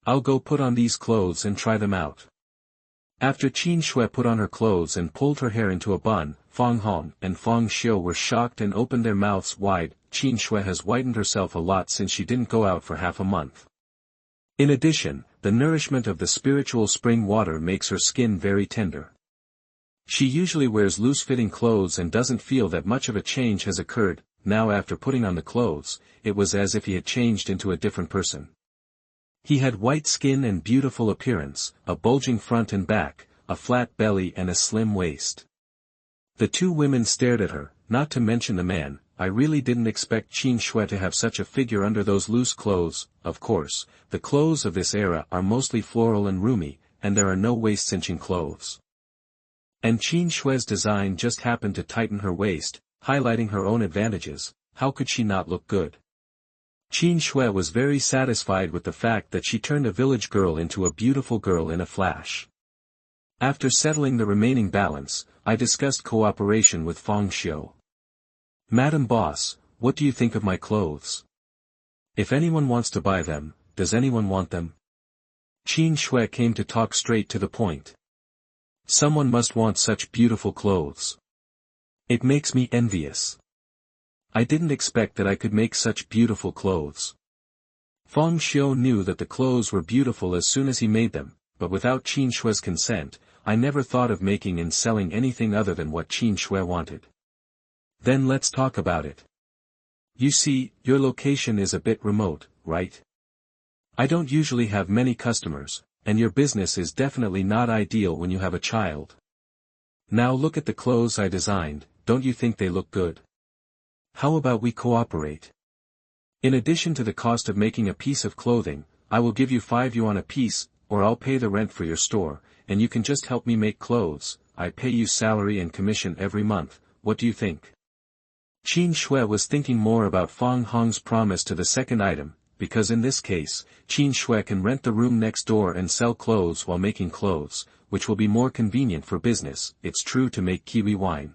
I'll go put on these clothes and try them out. After Qin Xue put on her clothes and pulled her hair into a bun, Feng Hong and Feng Xiu were shocked and opened their mouths wide. Qin Xue has whitened herself a lot since she didn't go out for half a month. In addition, the nourishment of the spiritual spring water makes her skin very tender. She usually wears loose-fitting clothes and doesn't feel that much of a change has occurred. Now after putting on the clothes, it was as if he had changed into a different person. He had white skin and beautiful appearance, a bulging front and back, a flat belly and a slim waist. The two women stared at her, not to mention the man. I really didn't expect Qin Xue to have such a figure under those loose clothes. Of course, the clothes of this era are mostly floral and roomy, and there are no waist-cinching clothes. And Qin Xue's design just happened to tighten her waist, highlighting her own advantages. How could she not look good? Qin Xue was very satisfied with the fact that she turned a village girl into a beautiful girl in a flash. After settling the remaining balance, I discussed cooperation with Feng Xiu. Madam Boss, what do you think of my clothes? If anyone wants to buy them, does anyone want them? Qin Xue came to talk straight to the point. Someone must want such beautiful clothes. It makes me envious. I didn't expect that I could make such beautiful clothes. Feng Xiu knew that the clothes were beautiful as soon as he made them, but without Qin Xue's consent, I never thought of making and selling anything other than what Qin Xue wanted. Then let's talk about it. You see, your location is a bit remote, right? I don't usually have many customers, and your business is definitely not ideal when you have a child. Now look at the clothes I designed, don't you think they look good? How about we cooperate? In addition to the cost of making a piece of clothing, I will give you 5 yuan a piece, or I'll pay the rent for your store, and you can just help me make clothes. I pay you salary and commission every month. What do you think? Qin Xue was thinking more about Feng Hong's promise to the second item, because in this case, Qin Xue can rent the room next door and sell clothes while making clothes, which will be more convenient for business. It's true to make kiwi wine.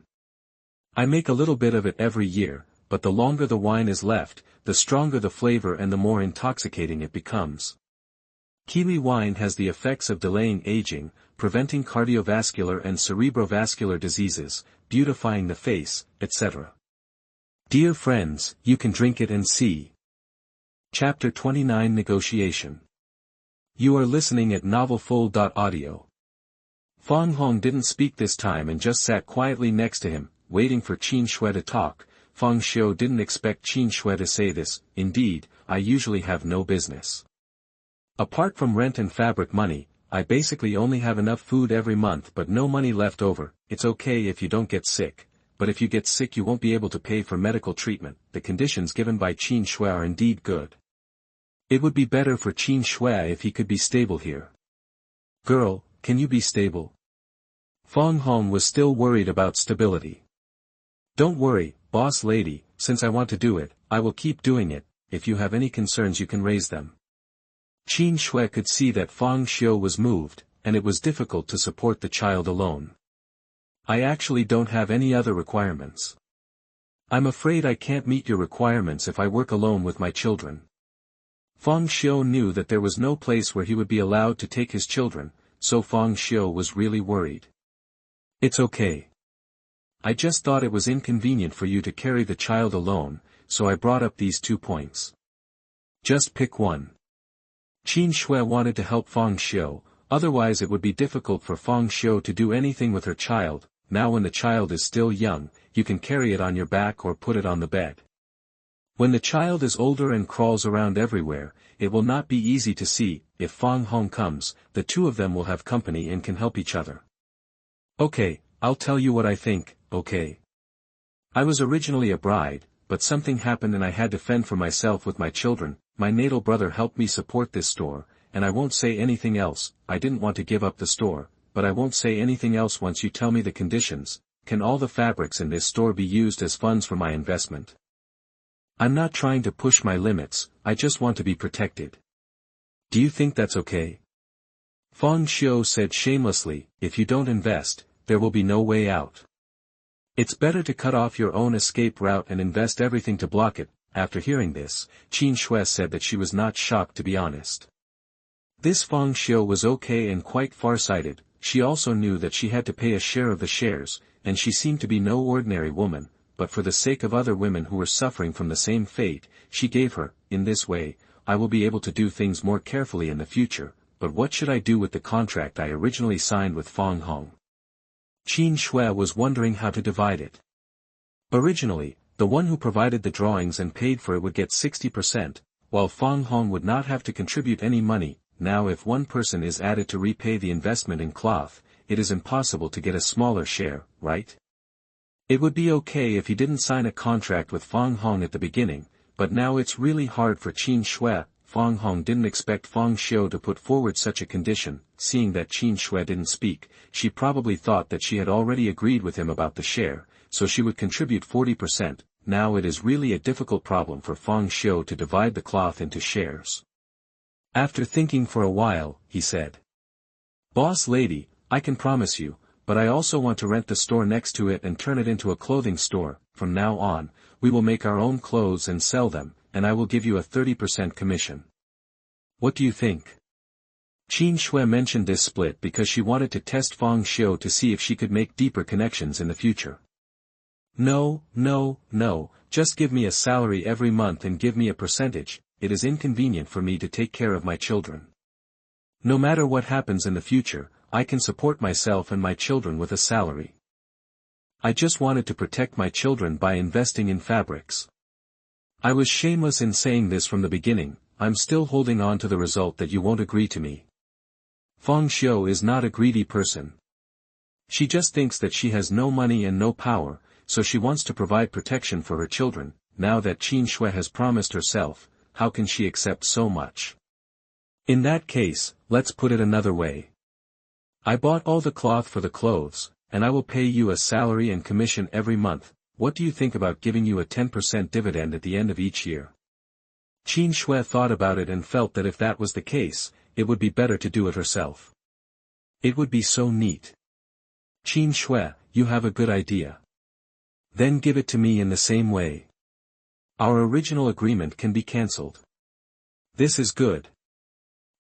I make a little bit of it every year, but the longer the wine is left, the stronger the flavor and the more intoxicating it becomes. Kiwi wine has the effects of delaying aging, preventing cardiovascular and cerebrovascular diseases, beautifying the face, etc. Dear friends, you can drink it and see. Chapter 29 Negotiation. You are listening at novelfull.audio. Feng Hong didn't speak this time and just sat quietly next to him, waiting for Qin Xue to talk. Feng Xiu didn't expect Qin Xue to say this. Indeed, I usually have no business. Apart from rent and fabric money, I basically only have enough food every month but no money left over. It's okay if you don't get sick, but if you get sick you won't be able to pay for medical treatment. The conditions given by Qin Xue are indeed good. It would be better for Qin Xue if he could be stable here. Girl, can you be stable? Feng Hong was still worried about stability. Don't worry, boss lady, since I want to do it, I will keep doing it. If you have any concerns you can raise them. Qin Xue could see that Feng Xiu was moved, and it was difficult to support the child alone. I actually don't have any other requirements. I'm afraid I can't meet your requirements if I work alone with my children. Feng Xiu knew that there was no place where he would be allowed to take his children, so Feng Xiu was really worried. It's okay. I just thought it was inconvenient for you to carry the child alone, so I brought up these 2 points. Just pick one. Qin Xue wanted to help Feng Xiu, otherwise it would be difficult for Feng Xiu to do anything with her child. Now when the child is still young, you can carry it on your back or put it on the bed. When the child is older and crawls around everywhere, it will not be easy to see. If Feng Hong comes, the two of them will have company and can help each other. Okay, I'll tell you what I think, okay? I was originally a bride, but something happened and I had to fend for myself with my children. My natal brother helped me support this store, and I won't say anything else. I didn't want to give up the store, but I won't say anything else once you tell me the conditions. Can all the fabrics in this store be used as funds for my investment? I'm not trying to push my limits, I just want to be protected. Do you think that's okay? Feng Xiu said shamelessly, if you don't invest, there will be no way out. It's better to cut off your own escape route and invest everything to block it. After hearing this, Qin Xue said that she was not shocked, to be honest. This Feng Xiu was okay and quite far-sighted. She also knew that she had to pay a share of the shares, and she seemed to be no ordinary woman, but for the sake of other women who were suffering from the same fate, she gave her. In this way, I will be able to do things more carefully in the future, but what should I do with the contract I originally signed with Feng Hong? Qin Xue was wondering how to divide it. Originally, the one who provided the drawings and paid for it would get 60%, while Feng Hong would not have to contribute any money. Now if one person is added to repay the investment in cloth, it is impossible to get a smaller share, right? It would be okay if he didn't sign a contract with Feng Hong at the beginning, but now it's really hard for Qin Xue. Feng Hong didn't expect Feng Xiu to put forward such a condition. Seeing that Qin Xue didn't speak, she probably thought that she had already agreed with him about the share, so she would contribute 40%. Now it is really a difficult problem for Feng Xiu to divide the cloth into shares. After thinking for a while, he said, "Boss lady, I can promise you, but I also want to rent the store next to it and turn it into a clothing store. From now on, we will make our own clothes and sell them, and I will give you a 30% commission. What do you think?" Qin Xue mentioned this split because she wanted to test Feng Xiu to see if she could make deeper connections in the future. No, just give me a salary every month and give me a percentage. It is inconvenient for me to take care of my children. No matter what happens in the future, I can support myself and my children with a salary. I just wanted to protect my children by investing in fabrics. I was shameless in saying this from the beginning. I'm still holding on to the result that you won't agree to me. Feng Xiu is not a greedy person. She just thinks that she has no money and no power, so she wants to provide protection for her children. Now that Qin Xue has promised herself, how can she accept so much? In that case, let's put it another way. I bought all the cloth for the clothes, and I will pay you a salary and commission every month. What do you think about giving you a 10% dividend at the end of each year? Qin Xue thought about it and felt that if that was the case, it would be better to do it herself. It would be so neat. Qin Xue, you have a good idea. Then give it to me in the same way. Our original agreement can be cancelled. This is good.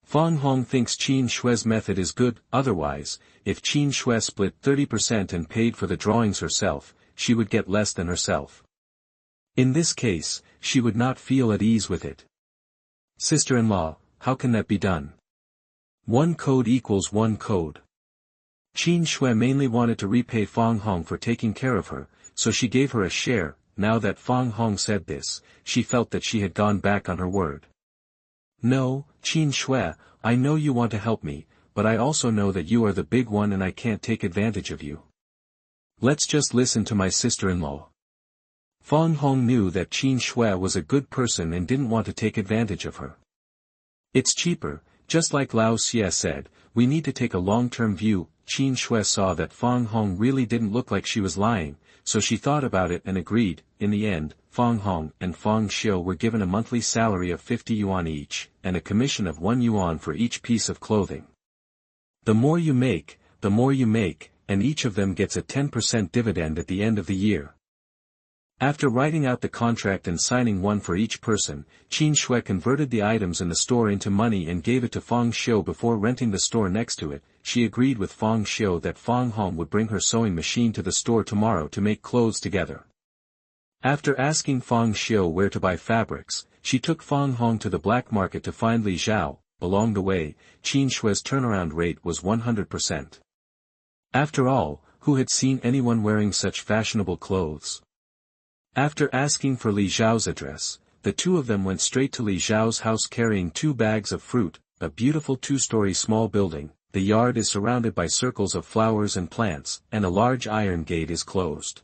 Feng Hong thinks Qin Xue's method is good. Otherwise, if Qin Xue split 30% and paid for the drawings herself, she would get less than herself. In this case, she would not feel at ease with it. Sister-in-law, how can that be done? One code equals one code. Qin Xue mainly wanted to repay Feng Hong for taking care of her, so she gave her a share. Now that Feng Hong said this, she felt that she had gone back on her word. No, Qin Xue, I know you want to help me, but I also know that you are the big one and I can't take advantage of you. Let's just listen to my sister-in-law. Feng Hong knew that Qin Xue was a good person and didn't want to take advantage of her. It's cheaper, just like Lao Xie said, we need to take a long-term view. Qin Xue saw that Feng Hong really didn't look like she was lying, so she thought about it and agreed. In the end, Feng Hong and Feng Xiu were given a monthly salary of 50 yuan each, and a commission of 1 yuan for each piece of clothing. The more you make, and each of them gets a 10% dividend at the end of the year. After writing out the contract and signing one for each person, Qin Xue converted the items in the store into money and gave it to Feng Xiu before renting the store next to it. She agreed with Feng Xiu that Feng Hong would bring her sewing machine to the store tomorrow to make clothes together. After asking Feng Xiu where to buy fabrics, she took Feng Hong to the black market to find Li Zhao. Along the way, Qin Xue's turnaround rate was 100%. After all, who had seen anyone wearing such fashionable clothes? After asking for Li Zhao's address, the two of them went straight to Li Zhao's house carrying 2 bags of fruit, a beautiful 2-story small building. The yard is surrounded by circles of flowers and plants, and a large iron gate is closed.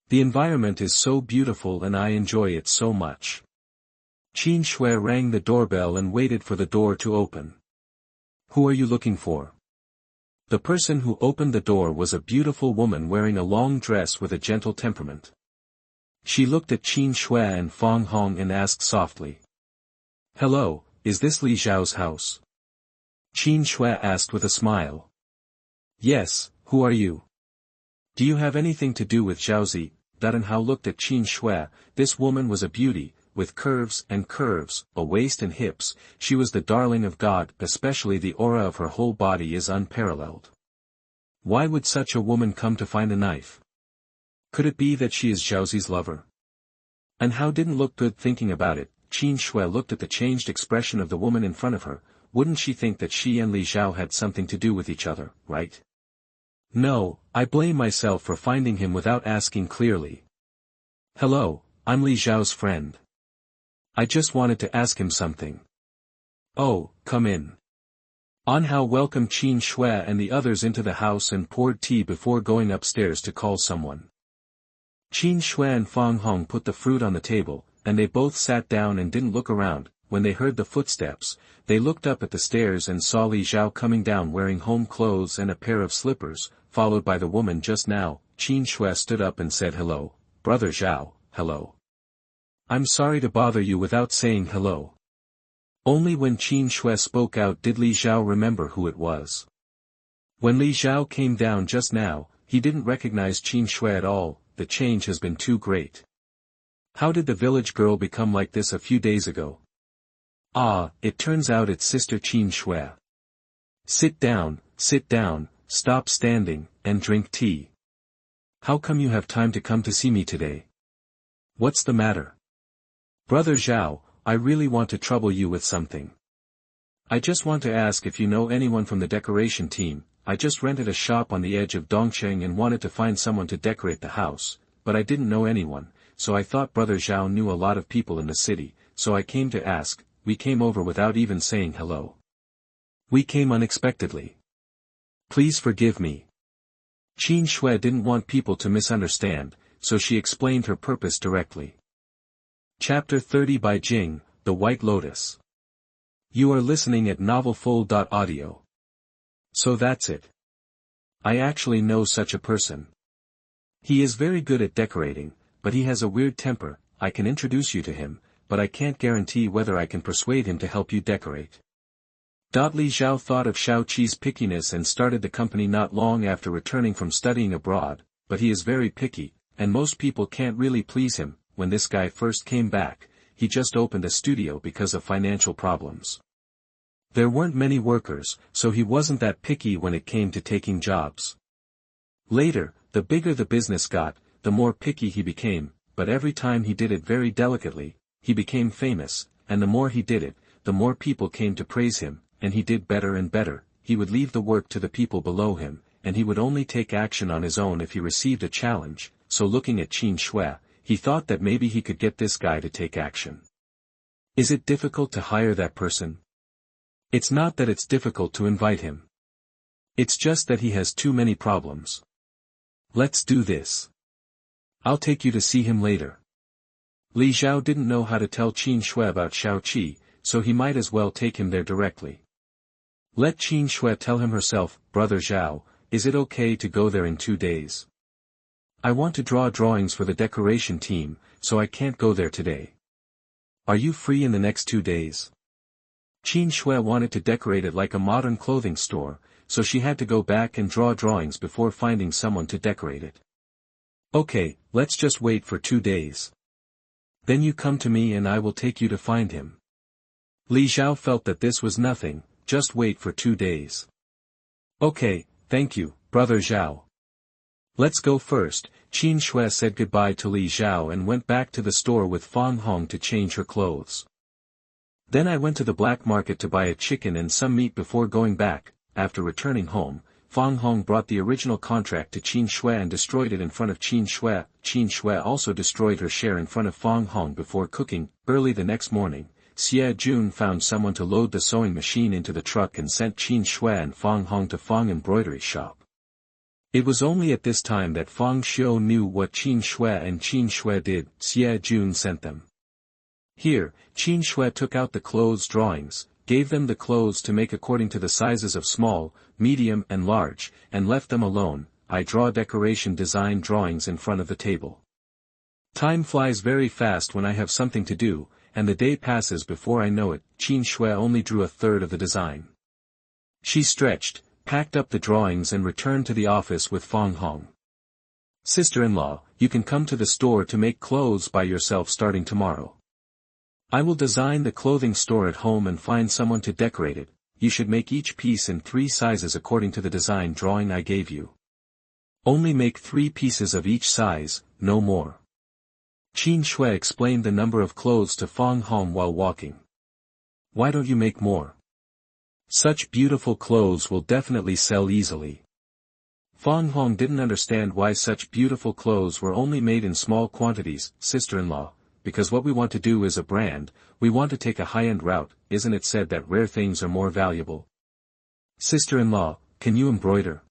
The environment is so beautiful and I enjoy it so much. Qin Xue rang the doorbell and waited for the door to open. Who are you looking for? The person who opened the door was a beautiful woman wearing a long dress with a gentle temperament. She looked at Qin Xue and Fang Hong and asked softly. "Hello, is this Li Zhao's house?" Qin Xue asked with a smile. "Yes, who are you? Do you have anything to do with Zhaozi?" And Hao looked at Qin Xue. This woman was a beauty, with curves, a waist and hips. She was the darling of God, especially the aura of her whole body is unparalleled. Why would such a woman come to find a knife? Could it be that she is Zhaozi's lover? And Hao didn't look good thinking about it. Qin Xue looked at the changed expression of the woman in front of her. Wouldn't she think that she and Li Zhao had something to do with each other, right? No, I blame myself for finding him without asking clearly. "Hello, I'm Li Zhao's friend. I just wanted to ask him something." "Oh, come in." Hao welcomed Qin Xue and the others into the house and poured tea before going upstairs to call someone. Qin Xue and Fang Hong put the fruit on the table, and they both sat down and didn't look around. When they heard the footsteps, they looked up at the stairs and saw Li Zhao coming down wearing home clothes and a pair of slippers, followed by the woman just now. Qin Xue stood up and said, "Hello, Brother Zhao, hello. I'm sorry to bother you without saying hello." Only when Qin Xue spoke out did Li Zhao remember who it was. When Li Zhao came down just now, he didn't recognize Qin Xue at all. The change has been too great. How did the village girl become like this a few days ago? Ah, it turns out it's Sister Qin Xue. Sit down, stop standing, and drink tea. How come you have time to come to see me today? What's the matter? Brother Zhao, I really want to trouble you with something. I just want to ask if you know anyone from the decoration team. I just rented a shop on the edge of Dongcheng and wanted to find someone to decorate the house, but I didn't know anyone, so I thought Brother Zhao knew a lot of people in the city, so I came to ask. We came over without even saying hello. We came unexpectedly. Please forgive me. Qin Xue didn't want people to misunderstand, so she explained her purpose directly. Chapter 30 Bai Jing, The White Lotus. You are listening at novelfull.audio. So that's it. I actually know such a person. He is very good at decorating, but he has a weird temper. I can introduce you to him, but I can't guarantee whether I can persuade him to help you decorate. Li Zhao thought of Shao Qi's pickiness and started the company not long after returning from studying abroad, but he is very picky, and most people can't really please him. When this guy first came back, he just opened a studio because of financial problems. There weren't many workers, so he wasn't that picky when it came to taking jobs. Later, the bigger the business got, the more picky he became, but every time he did it very delicately, he became famous, and the more he did it, the more people came to praise him, and he did better and better. He would leave the work to the people below him, and he would only take action on his own if he received a challenge. So looking at Qin Xue, he thought that maybe he could get this guy to take action. Is it difficult to hire that person? It's not that it's difficult to invite him. It's just that he has too many problems. Let's do this. I'll take you to see him later. Li Zhao didn't know how to tell Qin Xue about Shao Qi, so he might as well take him there directly. Let Qin Xue tell him herself. Brother Zhao, is it okay to go there in 2 days? I want to draw drawings for the decoration team, so I can't go there today. Are you free in the next 2 days? Qin Xue wanted to decorate it like a modern clothing store, so she had to go back and draw drawings before finding someone to decorate it. Okay, let's just wait for 2 days. Then you come to me and I will take you to find him. Li Zhao felt that this was nothing, just wait for 2 days. Okay, thank you, Brother Zhao. Let's go first. Qin Xue said goodbye to Li Zhao and went back to the store with Fang Hong to change her clothes. Then I went to the black market to buy a chicken and some meat before going back. After returning home, Fang Hong brought the original contract to Qin Xue and destroyed it in front of Qin Xue. Qin Xue also destroyed her share in front of Fang Hong before cooking. Early the next morning, Xie Jun found someone to load the sewing machine into the truck and sent Qin Xue and Fang Hong to Fang embroidery shop. It was only at this time that Fang Xiu knew what Qin Xue and Qin Xue did. Xie Jun sent them. Here, Qin Xue took out the clothes drawings, gave them the clothes to make according to the sizes of small, medium and large, and left them alone. I draw decoration design drawings in front of the table. Time flies very fast when I have something to do, and the day passes before I know it. Qin Xue only drew a third of the design. She stretched, packed up the drawings and returned to the office with Fang Hong. Sister-in-law, you can come to the store to make clothes by yourself starting tomorrow. I will design the clothing store at home and find someone to decorate it. You should make each piece in 3 sizes according to the design drawing I gave you. Only make 3 pieces of each size, no more. Qin Xue explained the number of clothes to Fang Hong while walking. Why don't you make more? Such beautiful clothes will definitely sell easily. Fang Hong didn't understand why such beautiful clothes were only made in small quantities. Sister-in-law, because what we want to do is a brand, we want to take a high-end route. Isn't it said that rare things are more valuable? Sister-in-law, can you embroider?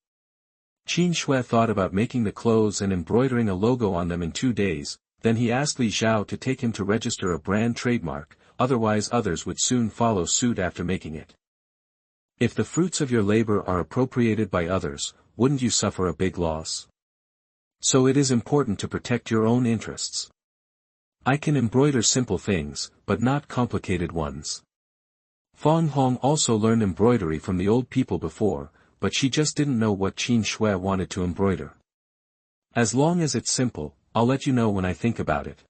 Qin Xue thought about making the clothes and embroidering a logo on them in 2 days, then he asked Li Zhao to take him to register a brand trademark, otherwise others would soon follow suit after making it. If the fruits of your labor are appropriated by others, wouldn't you suffer a big loss? So it is important to protect your own interests. I can embroider simple things, but not complicated ones. Fang Hong also learned embroidery from the old people before, but she just didn't know what Qin Xue wanted to embroider. As long as it's simple, I'll let you know when I think about it.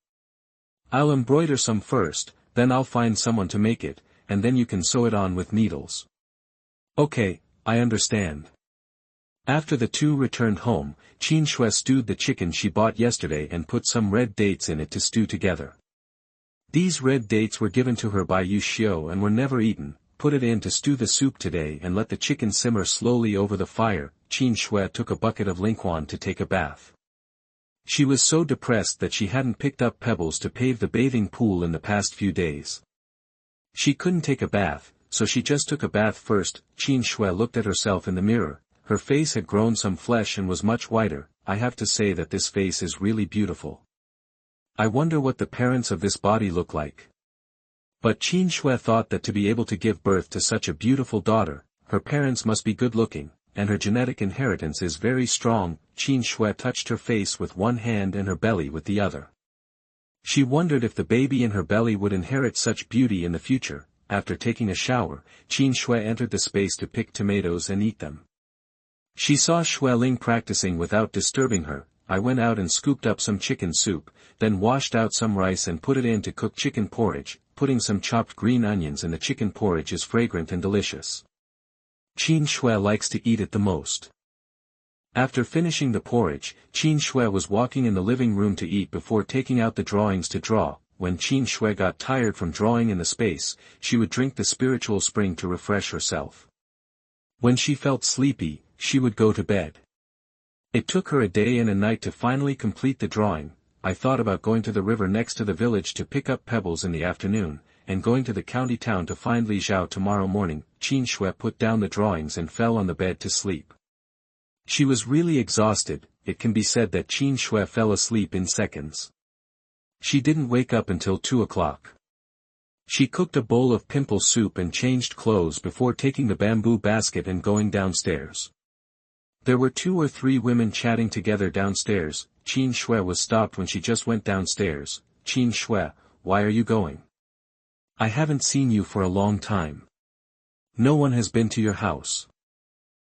I'll embroider some first, then I'll find someone to make it, and then you can sew it on with needles. Okay, I understand. After the two returned home, Qin Xue stewed the chicken she bought yesterday and put some red dates in it to stew together. These red dates were given to her by Yu Xiu and were never eaten. Put it in to stew the soup today and let the chicken simmer slowly over the fire. Qin Xue took a bucket of linquan to take a bath. She was so depressed that she hadn't picked up pebbles to pave the bathing pool in the past few days. She couldn't take a bath, so she just took a bath first. Qin Xue looked at herself in the mirror. Her face had grown some flesh and was much whiter. I have to say that this face is really beautiful. I wonder what the parents of this body look like. But Qin Xue thought that to be able to give birth to such a beautiful daughter, her parents must be good-looking, and her genetic inheritance is very strong. Qin Xue touched her face with one hand and her belly with the other. She wondered if the baby in her belly would inherit such beauty in the future. After taking a shower, Qin Xue entered the space to pick tomatoes and eat them. She saw Xueling practicing without disturbing her. I went out and scooped up some chicken soup, then washed out some rice and put it in to cook chicken porridge. Putting some chopped green onions in the chicken porridge is fragrant and delicious. Qin Xue likes to eat it the most. After finishing the porridge, Qin Xue was walking in the living room to eat before taking out the drawings to draw. When Qin Xue got tired from drawing in the space, she would drink the spiritual spring to refresh herself. When she felt sleepy, she would go to bed. It took her a day and a night to finally complete the drawing. I thought about going to the river next to the village to pick up pebbles in the afternoon, and going to the county town to find Li Zhao tomorrow morning. Qin Xue put down the drawings and fell on the bed to sleep. She was really exhausted. It can be said that Qin Xue fell asleep in seconds. She didn't wake up until 2 o'clock. She cooked a bowl of pimple soup and changed clothes before taking the bamboo basket and going downstairs. There were 2 or 3 women chatting together downstairs. Qin Xue was stopped when she just went downstairs. Qin Xue, why are you going? I haven't seen you for a long time. No one has been to your house.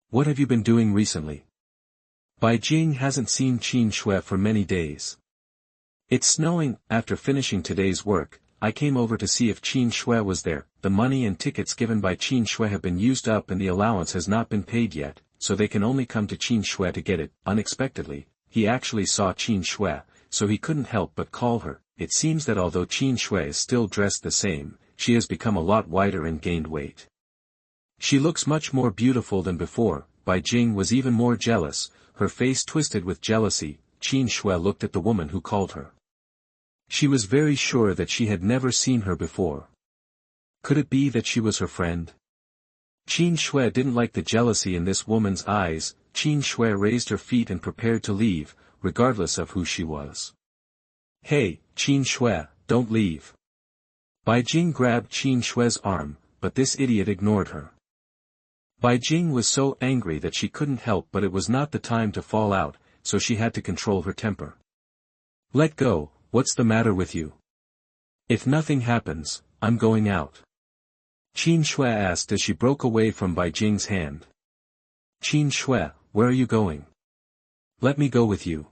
What have you been doing recently? Bai Jing hasn't seen Qin Xue for many days. It's snowing. After finishing today's work, I came over to see if Qin Xue was there. The money and tickets given by Qin Xue have been used up and the allowance has not been paid yet, so they can only come to Qin Xue to get it. Unexpectedly, he actually saw Qin Xue, so he couldn't help but call her. It seems that although Qin Xue is still dressed the same, she has become a lot whiter and gained weight. She looks much more beautiful than before. Bai Jing was even more jealous, her face twisted with jealousy. Qin Xue looked at the woman who called her. She was very sure that she had never seen her before. Could it be that she was her friend? Qin Xue didn't like the jealousy in this woman's eyes. Qin Xue raised her feet and prepared to leave, regardless of who she was. Hey, Qin Xue, don't leave. Bai Jing grabbed Qin Xue's arm, but this idiot ignored her. Bai Jing was so angry that she couldn't help, but it was not the time to fall out, so she had to control her temper. Let go, what's the matter with you? If nothing happens, I'm going out. Qin Xue asked as she broke away from Bai Jing's hand. Qin Xue, where are you going? Let me go with you.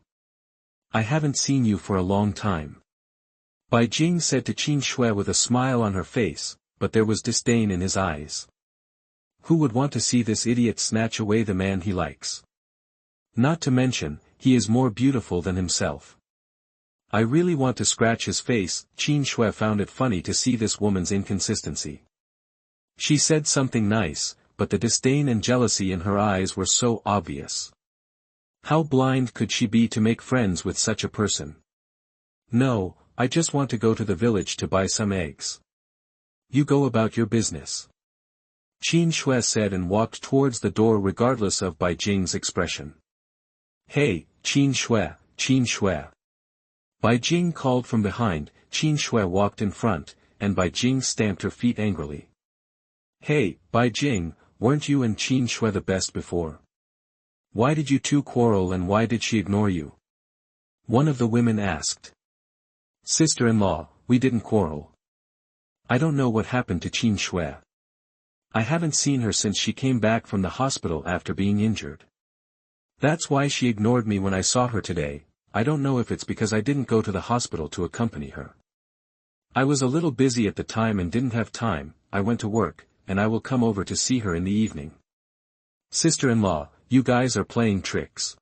I haven't seen you for a long time. Bai Jing said to Qin Xue with a smile on her face, but there was disdain in his eyes. Who would want to see this idiot snatch away the man he likes? Not to mention, he is more beautiful than himself. I really want to scratch his face. Qin Xue found it funny to see this woman's inconsistency. She said something nice, but the disdain and jealousy in her eyes were so obvious. How blind could she be to make friends with such a person? No, I just want to go to the village to buy some eggs. You go about your business. Qin Xue said and walked towards the door regardless of Bai Jing's expression. Hey, Qin Xue, Qin Xue. Bai Jing called from behind. Qin Xue walked in front, and Bai Jing stamped her feet angrily. Hey, Bai Jing, weren't you and Qin Xue the best before? Why did you two quarrel and why did she ignore you? One of the women asked. Sister-in-law, we didn't quarrel. I don't know what happened to Qin Xue. I haven't seen her since she came back from the hospital after being injured. That's why she ignored me when I saw her today. I don't know if it's because I didn't go to the hospital to accompany her. I was a little busy at the time and didn't have time. I went to work, and I will come over to see her in the evening. Sister-in-law, you guys are playing tricks.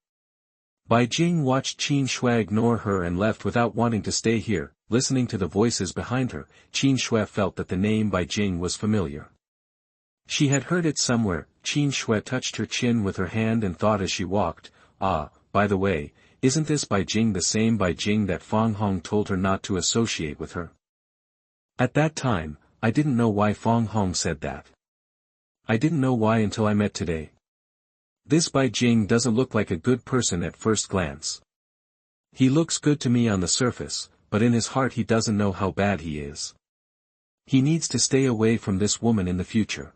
Bai Jing watched Qin Xue ignore her and left without wanting to stay here. Listening to the voices behind her, Qin Xue felt that the name Bai Jing was familiar. She had heard it somewhere. Qin Xue touched her chin with her hand and thought as she walked, ah, by the way, isn't this Bai Jing the same Bai Jing that Fang Hong told her not to associate with her? At that time, I didn't know why Fang Hong said that. I didn't know why until I met today. This Bai Jing doesn't look like a good person at first glance. He looks good to me on the surface, but in his heart he doesn't know how bad he is. He needs to stay away from this woman in the future.